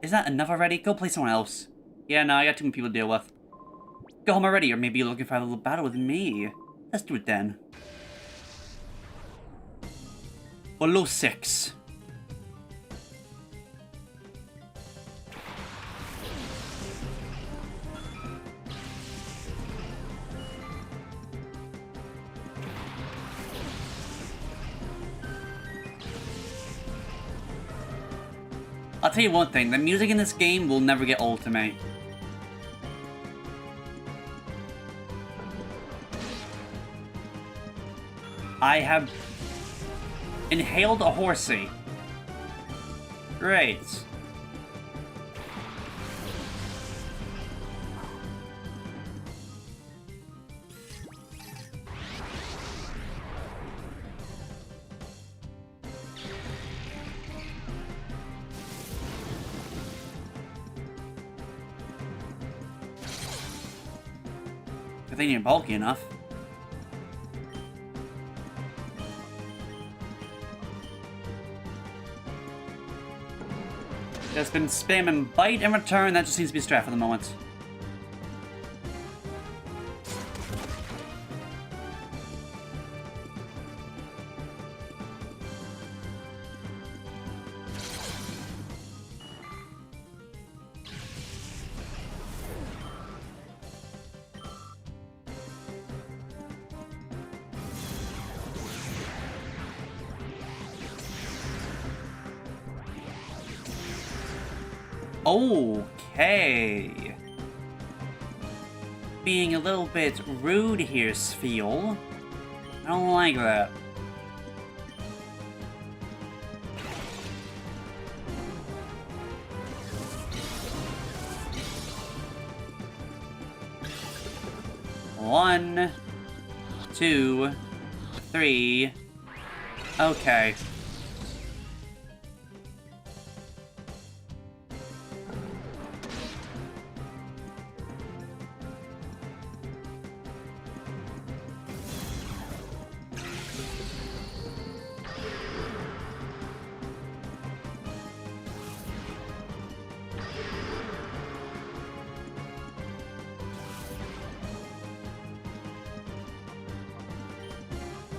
Is that enough already? Go play someone else. Yeah, no, I got too many people to deal with. Go home already, or maybe you're looking for a little battle with me. Let's do it then. Below 6. I'll tell you one thing, the music in this game will never get old to me. I have inhaled a horsey. Great. If they ain't bulky enough. Just been spamming bite and return, that just seems to be strat for the moment. Okay. Being a little bit rude here, Spheal. I don't like that. One, 2, 3. Okay.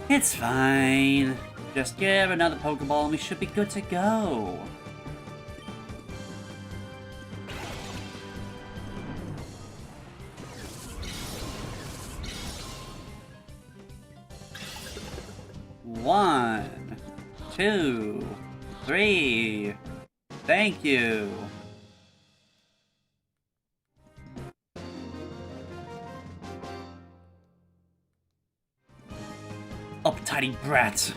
It's fine. Just give another Pokeball and we should be good to go. 1, 2, 3. Thank you. Uptighty brat.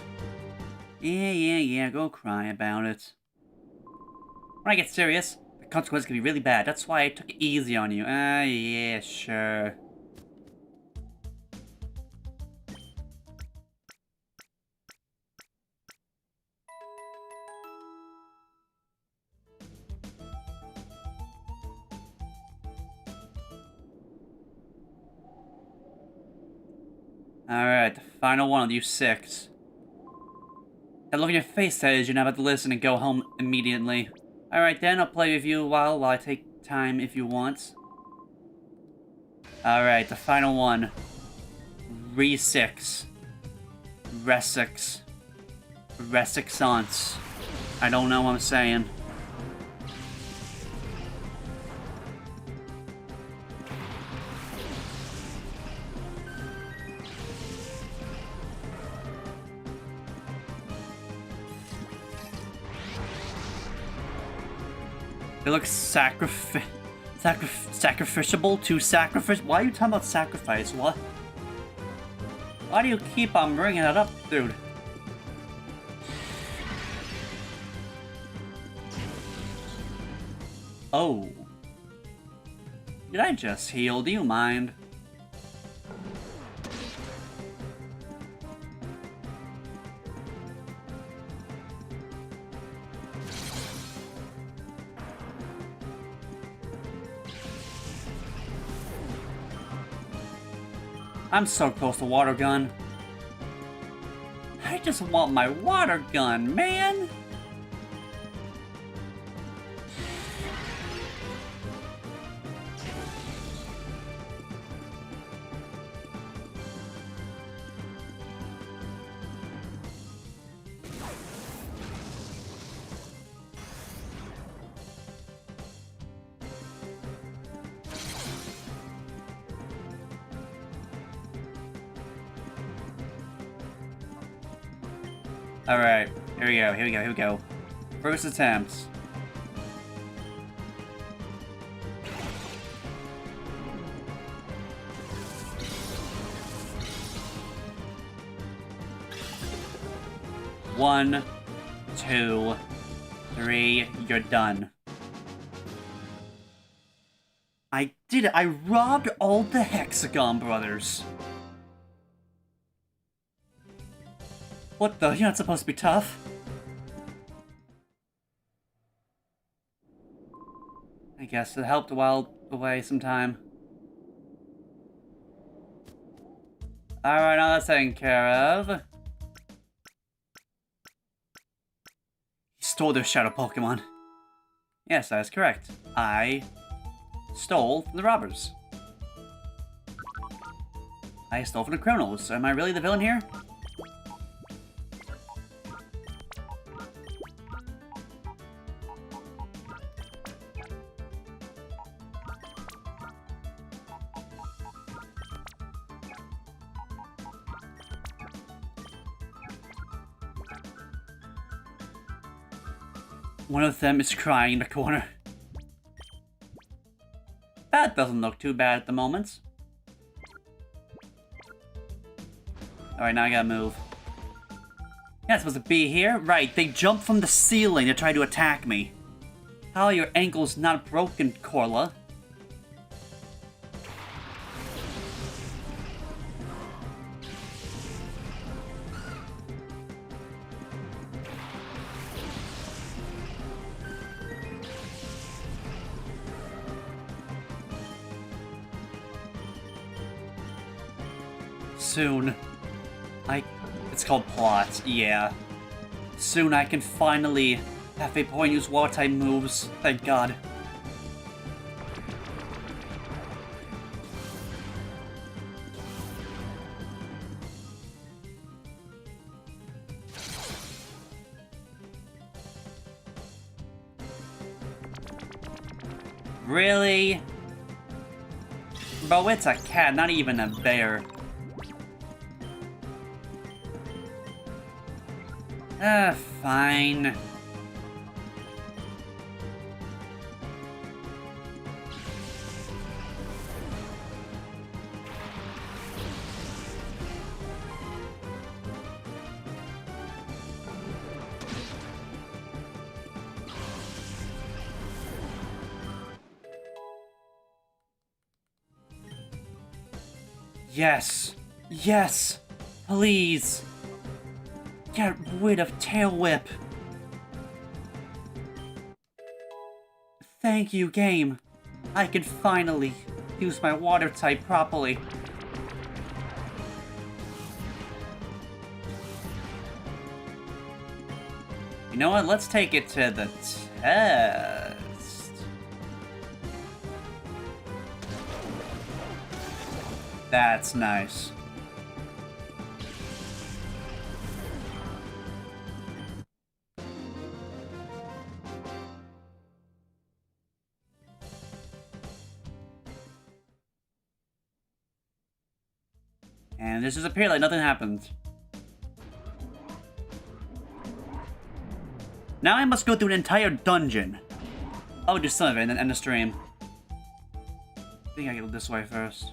Yeah, go cry about it. When I get serious, the consequences can be really bad. That's why I took it easy on you. Yeah, sure. Alright, the final one of you 6. That look on your face says you're not about to listen and go home immediately. Alright then, I'll play with you while I take time if you want. Alright, the final one. Re-6. Resix. Resixance. I don't know what I'm saying. It looks sacrificiable to sacrifice. Why are you talking about sacrifice? What? Why do you keep on bringing it up, dude? Oh. Did I just heal? Do you mind? I'm so close to water gun. I just want my water gun, man! Alright, here we go. First attempt. One, 2, 3, you're done. I did it! I robbed all the Hexagon brothers! What the? You're not supposed to be tough. I guess it helped while away some time. Alright, now that's taken care of. He stole their shadow Pokemon. Yes, that is correct. I stole from the robbers. I stole from the criminals. Am I really the villain here? One of them is crying in the corner. That doesn't look too bad at the moment. Alright, now I gotta move. Yeah, it's supposed to be here. Right, they jumped from the ceiling to try to attack me. How are your ankles not broken, Corla? Soon. It's called plot, yeah. Soon I can finally have a point use water type moves, thank god. Really? Bro, it's a cat, not even a bear. Fine. Yes. Yes. Please. Get rid of Tail Whip. Thank you, game. I can finally use my water type properly. You know what? Let's take it to the test. That's nice. And this disappeared like nothing happened. Now I must go through an entire dungeon. I'll do some of it and then end the stream. I think I can go this way first.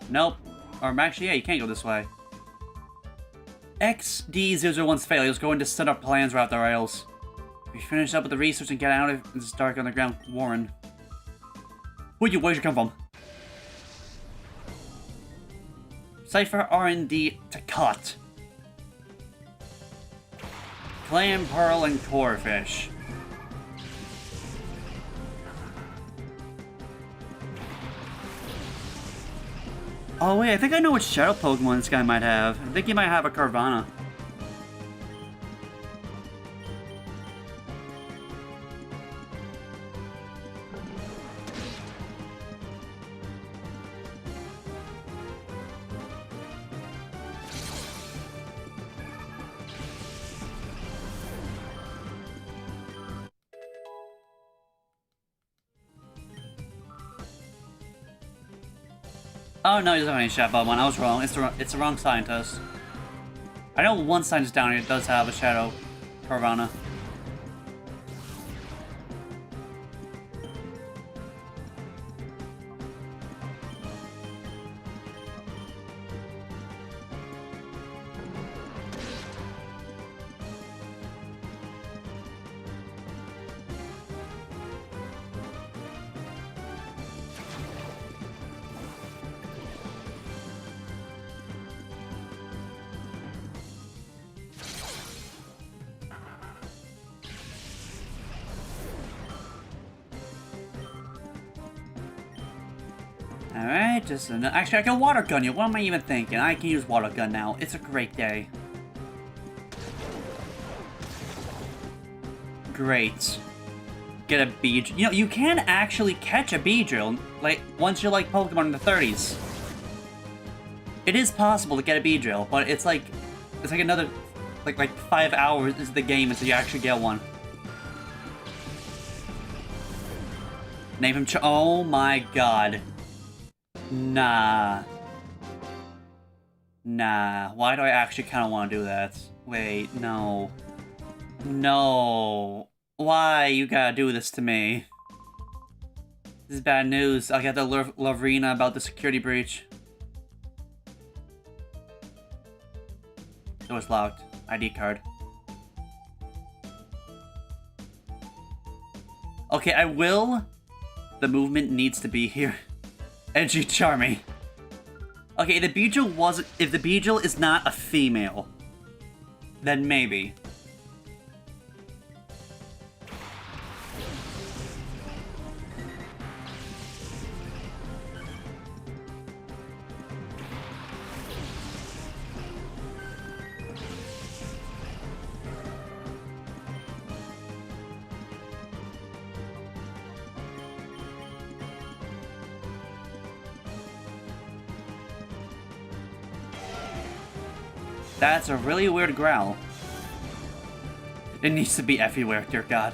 Nope. Or actually, yeah, you can't go this way. XD001's failures going to set up plans right off the rails. We finish up with the research and get out of this dark underground warren. Where'd you come from? Cypher R&D to cut. Clam, Pearl, and Corefish. Oh wait, I think I know which Shadow Pokemon this guy might have. I think he might have a Carvana. Oh no, he doesn't have any Shadow Pokemon. I was wrong. It's the wrong scientist. I know one scientist down here does have a Shadow Carvana. Alright, actually I can water gun you. What am I even thinking? I can use water gun now. It's a great day. Great. Get a Beedrill. You know, you can actually catch a Beedrill, like, once you're like Pokemon in the 30s. It is possible to get a Beedrill, but it's like another, like 5 hours is the game until you actually get one. Name him oh my god. Nah. Nah. Why do I actually kind of want to do that? Wait, no. No. Why you gotta do this to me? This is bad news. I got to Lavrina about the security breach. Door's locked. ID card. Okay, I will. The movement needs to be here. Edgy Charmy. Okay, if the Beedrill is not a female, then maybe. That's a really weird growl. It needs to be everywhere, dear God.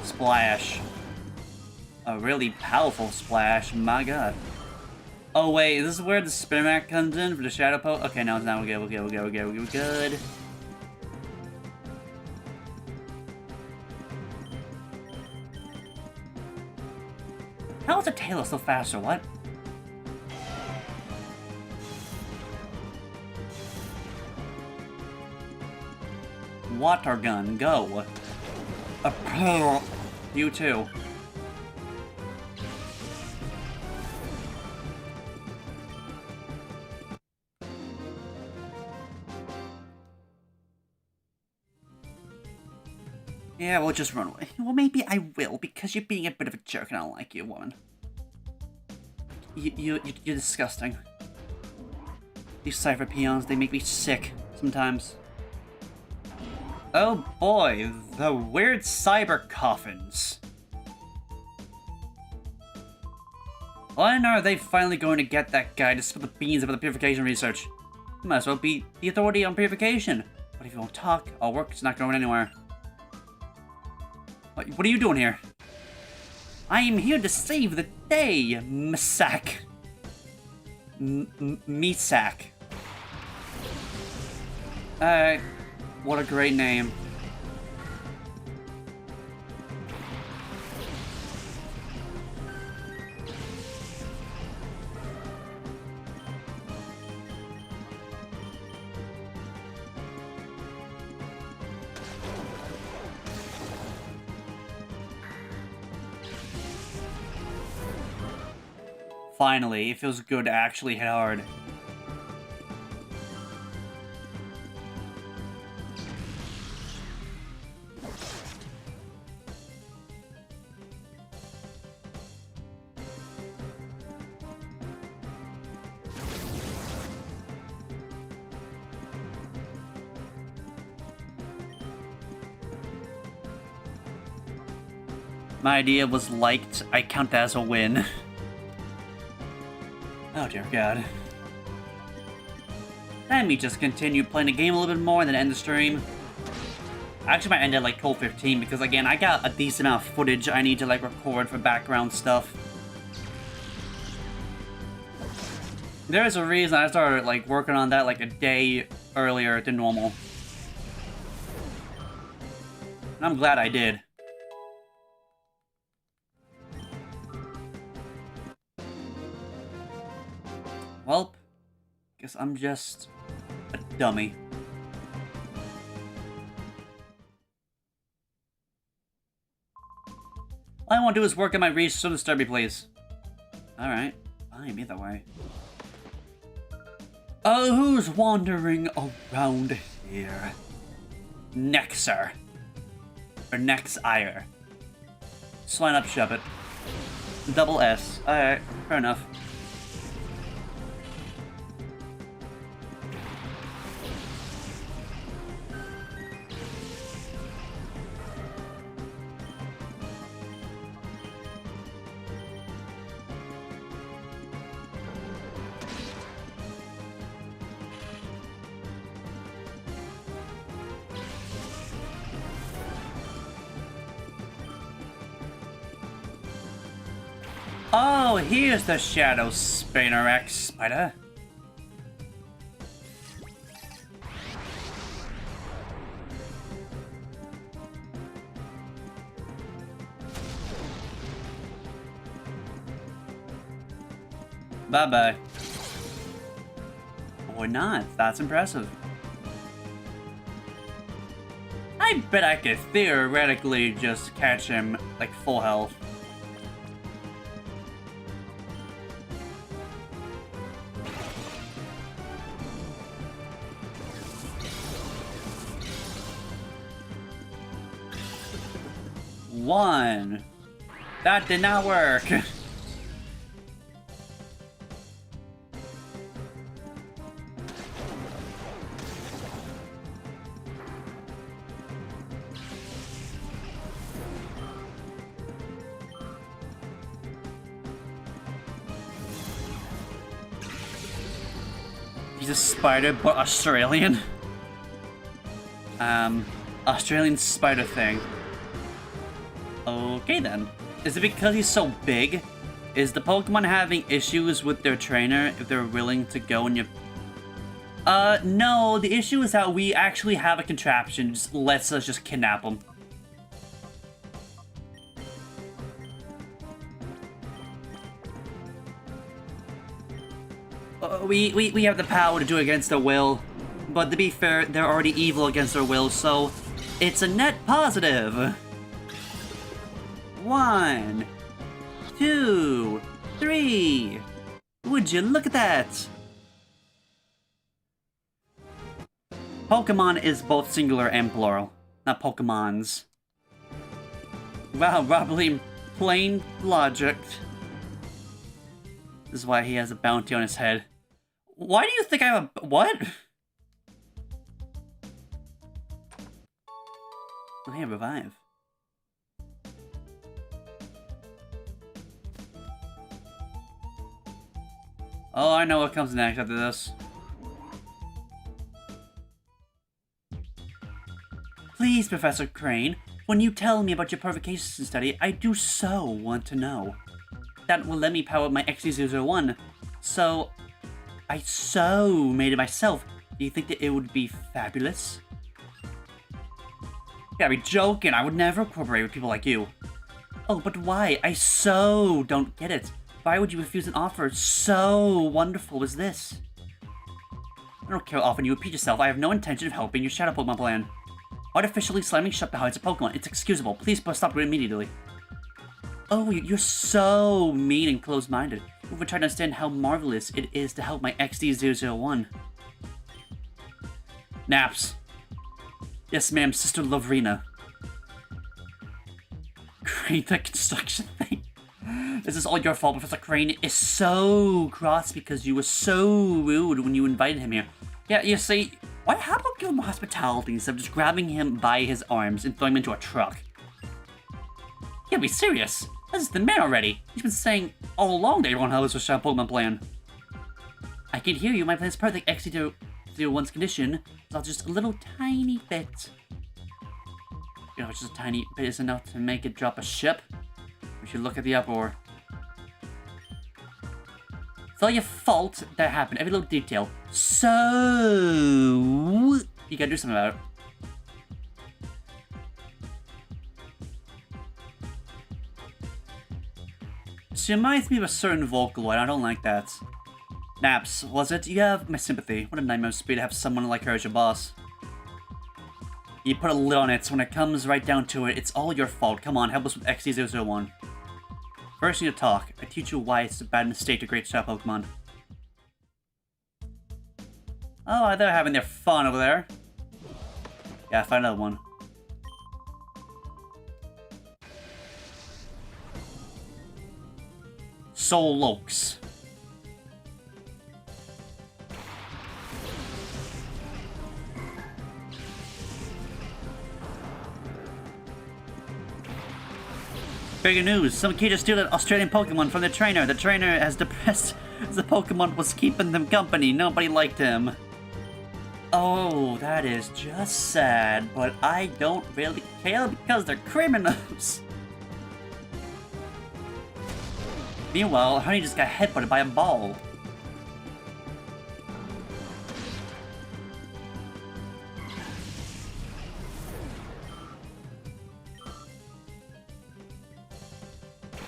Splash. A really powerful splash, my god. Oh wait, this is where the Spinarak comes in for the Shadow Poke? Okay, no, it's not. We're good. How is the Tailor so fast or what? Water gun, go. You too. Yeah, we'll just run away. Well, maybe I will, because you're being a bit of a jerk and I don't like you, woman. You're disgusting. These cipher peons, they make me sick sometimes. Oh boy, the weird cyber coffins. When are they finally going to get that guy to spill the beans about the purification research? You might as well be the authority on purification. But if you won't talk, our work's not going anywhere. What are you doing here? I am here to save the day, Misak. Misak. What a great name. Finally, it feels good to actually hit hard. My idea was liked. I count that as a win. Oh dear God. Let me just continue playing the game a little bit more and then end the stream. I actually might end at like 12:15 because again, I got a decent amount of footage I need to like record for background stuff. There is a reason I started like working on that like a day earlier than normal. And I'm glad I did. Well, guess I'm just a dummy. All I want to do is work on my research, so disturb me, please. Alright, fine, either way. Oh, who's wandering around here? Nexer. Or Nexire. Slide up, shove it. Double S. Alright, fair enough. Oh, here's the Shadow Spinarak Spider. Bye-bye. Or not. That's impressive. I bet I could theoretically just catch him, like, full health. One. That did not work. He's a spider, but Australian. Australian spider thing. Okay then. Is it because he's so big Is the Pokemon having issues with their trainer if they're willing to go in your... no, the issue is that we actually have a contraption just lets us just kidnap them. We have the power to do it against their will, but to be fair, they're already evil against their will, so it's a net positive. 1, 2, 3. Would you look at that? Pokemon is both singular and plural, not Pokemons. Wow, probably plain logic. This is why he has a bounty on his head. Why do you think I have a... what? Oh, hey, revive. Oh, I know what comes next after this. Please, Professor Crane, when you tell me about your purification study, I do so want to know. That will let me power up my XD001, so I so made it myself. Do you think that it would be fabulous? You gotta be joking, I would never cooperate with people like you. Oh, but why? I so don't get it. Why would you refuse an offer so wonderful as this? I don't care how often you repeat yourself, I have no intention of helping your Shadow Pokemon plan. Artificially slamming shut behind a Pokemon, it's excusable. Please stop it immediately. Oh, you're so mean and close-minded. We're trying to understand how marvelous it is to help my XD001. Naps. Yes, ma'am, Sister Lovrina. Crane, that construction thing. This is all your fault. Professor Crane is so cross because you were so rude when you invited him here. Yeah, you see, how about give him hospitality instead of just grabbing him by his arms and throwing him into a truck? Yeah, be serious. This is the man already. He's been saying all along that you won't help us with Shadow Pokemon plan. I can hear you. My plan is perfect. XD01's condition is just a little tiny bit. You know, just a tiny bit is enough to make it drop a ship. We should look at the uproar. It's all your fault that happened. Every little detail. So you gotta do something about it. She reminds me of a certain Vocaloid. I don't like that. Naps, was it? You have my sympathy. What a nightmare to be to have someone like her as your boss. You put a lid on it, so when it comes right down to it, it's all your fault. Come on, help us with XD001. First, you need to talk. I teach you why it's a bad mistake to create Shadow Pokemon. Oh, they're having their fun over there. Yeah, find another one. Solokes. Big news! Some kid just stole an Australian Pokemon from the trainer. The trainer has depressed as the Pokemon was keeping them company. Nobody liked him. Oh, that is just sad, but I don't really care because they're criminals. Meanwhile, Honey just got headbutted by a ball.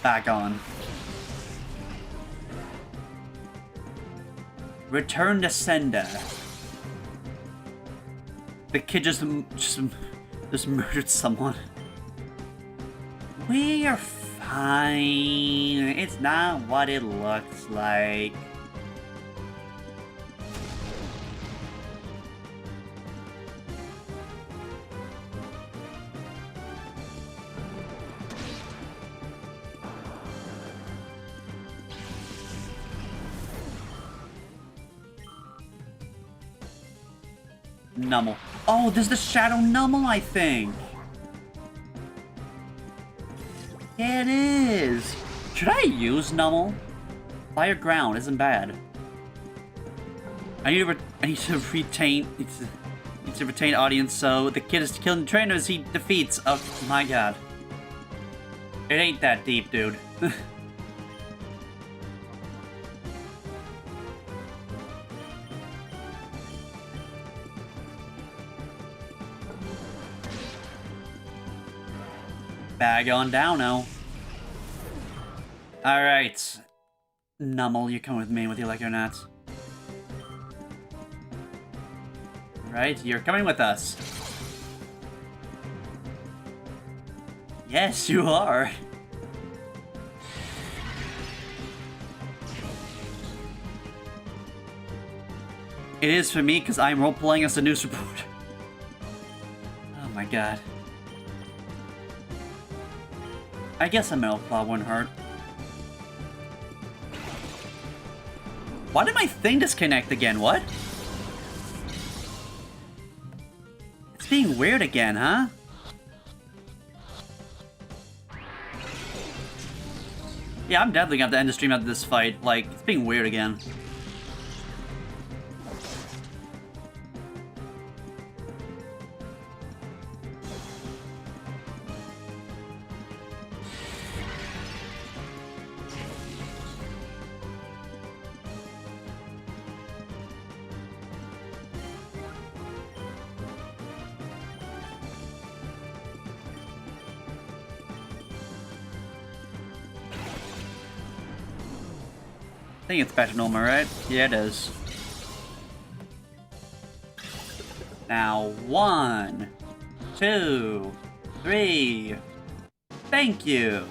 Back on. Return to sender. The kid just murdered someone. We're fine. It's not what it looks like. Numel. Oh, there's the Shadow Numel, I think. Yeah, it is. Should I use Numel? Fire Ground isn't bad. I need to retain audience, so the kid is killing trainers he defeats. Oh my god. It ain't that deep, dude. Bag on downo. Alright. Nummel, you come with me whether you like it or not. Right, you're coming with us. Yes, you are. It is for me because I'm role-playing as a news reporter. Oh my god. I guess a metal claw wouldn't hurt. Why did my thing disconnect again? What? It's being weird again, huh? Yeah, I'm definitely gonna have to end the stream after this fight. Like, it's being weird again. I think it's back to normal, right? Yeah, it is. Now, 1, 2, 3. Thank you.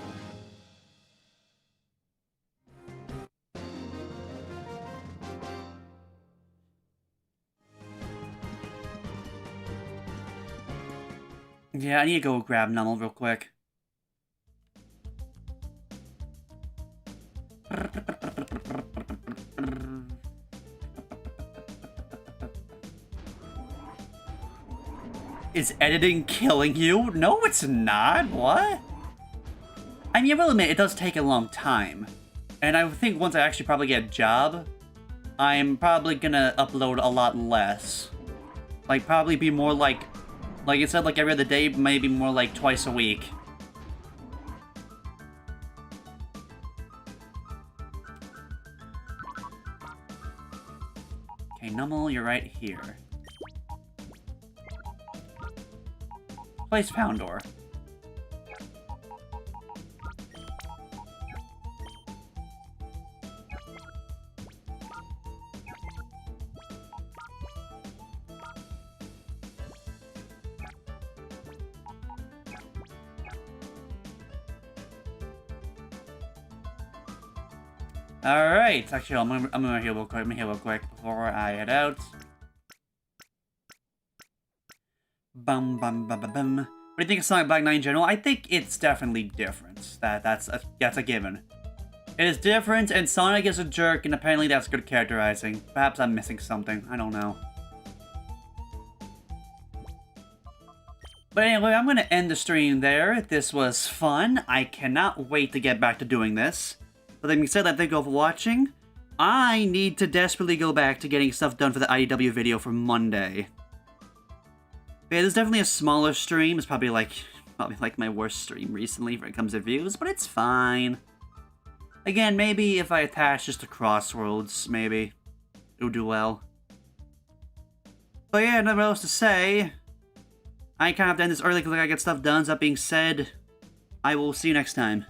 Yeah, I need to go grab Nummel real quick. Is editing killing you? No, it's not. What? I mean, I will admit, it does take a long time. And I think once I actually probably get a job, I'm probably gonna upload a lot less. Like, probably be more like I said, like every other day, maybe more like twice a week. Okay, Nummel, you're right here. Place Poundor. Alright, actually, I'm gonna heal real quick. Before I head out. Bum bum bum bum bum. What do you think of Sonic Black Knight in general? I think it's definitely different. That's a given. It is different, and Sonic is a jerk, and apparently that's good characterizing. Perhaps I'm missing something. I don't know. But anyway, I'm gonna end the stream there. This was fun. I cannot wait to get back to doing this. But that being said, thank you all for watching. I need to desperately go back to getting stuff done for the IDW video for Monday. But yeah, this is definitely a smaller stream. It's probably like my worst stream recently when it comes to views, but it's fine. Again, maybe if I attach just to Crossworlds, maybe it would do well. But yeah, nothing else to say. I kind of have to end this early because I gotta get stuff done. So that being said, I will see you next time.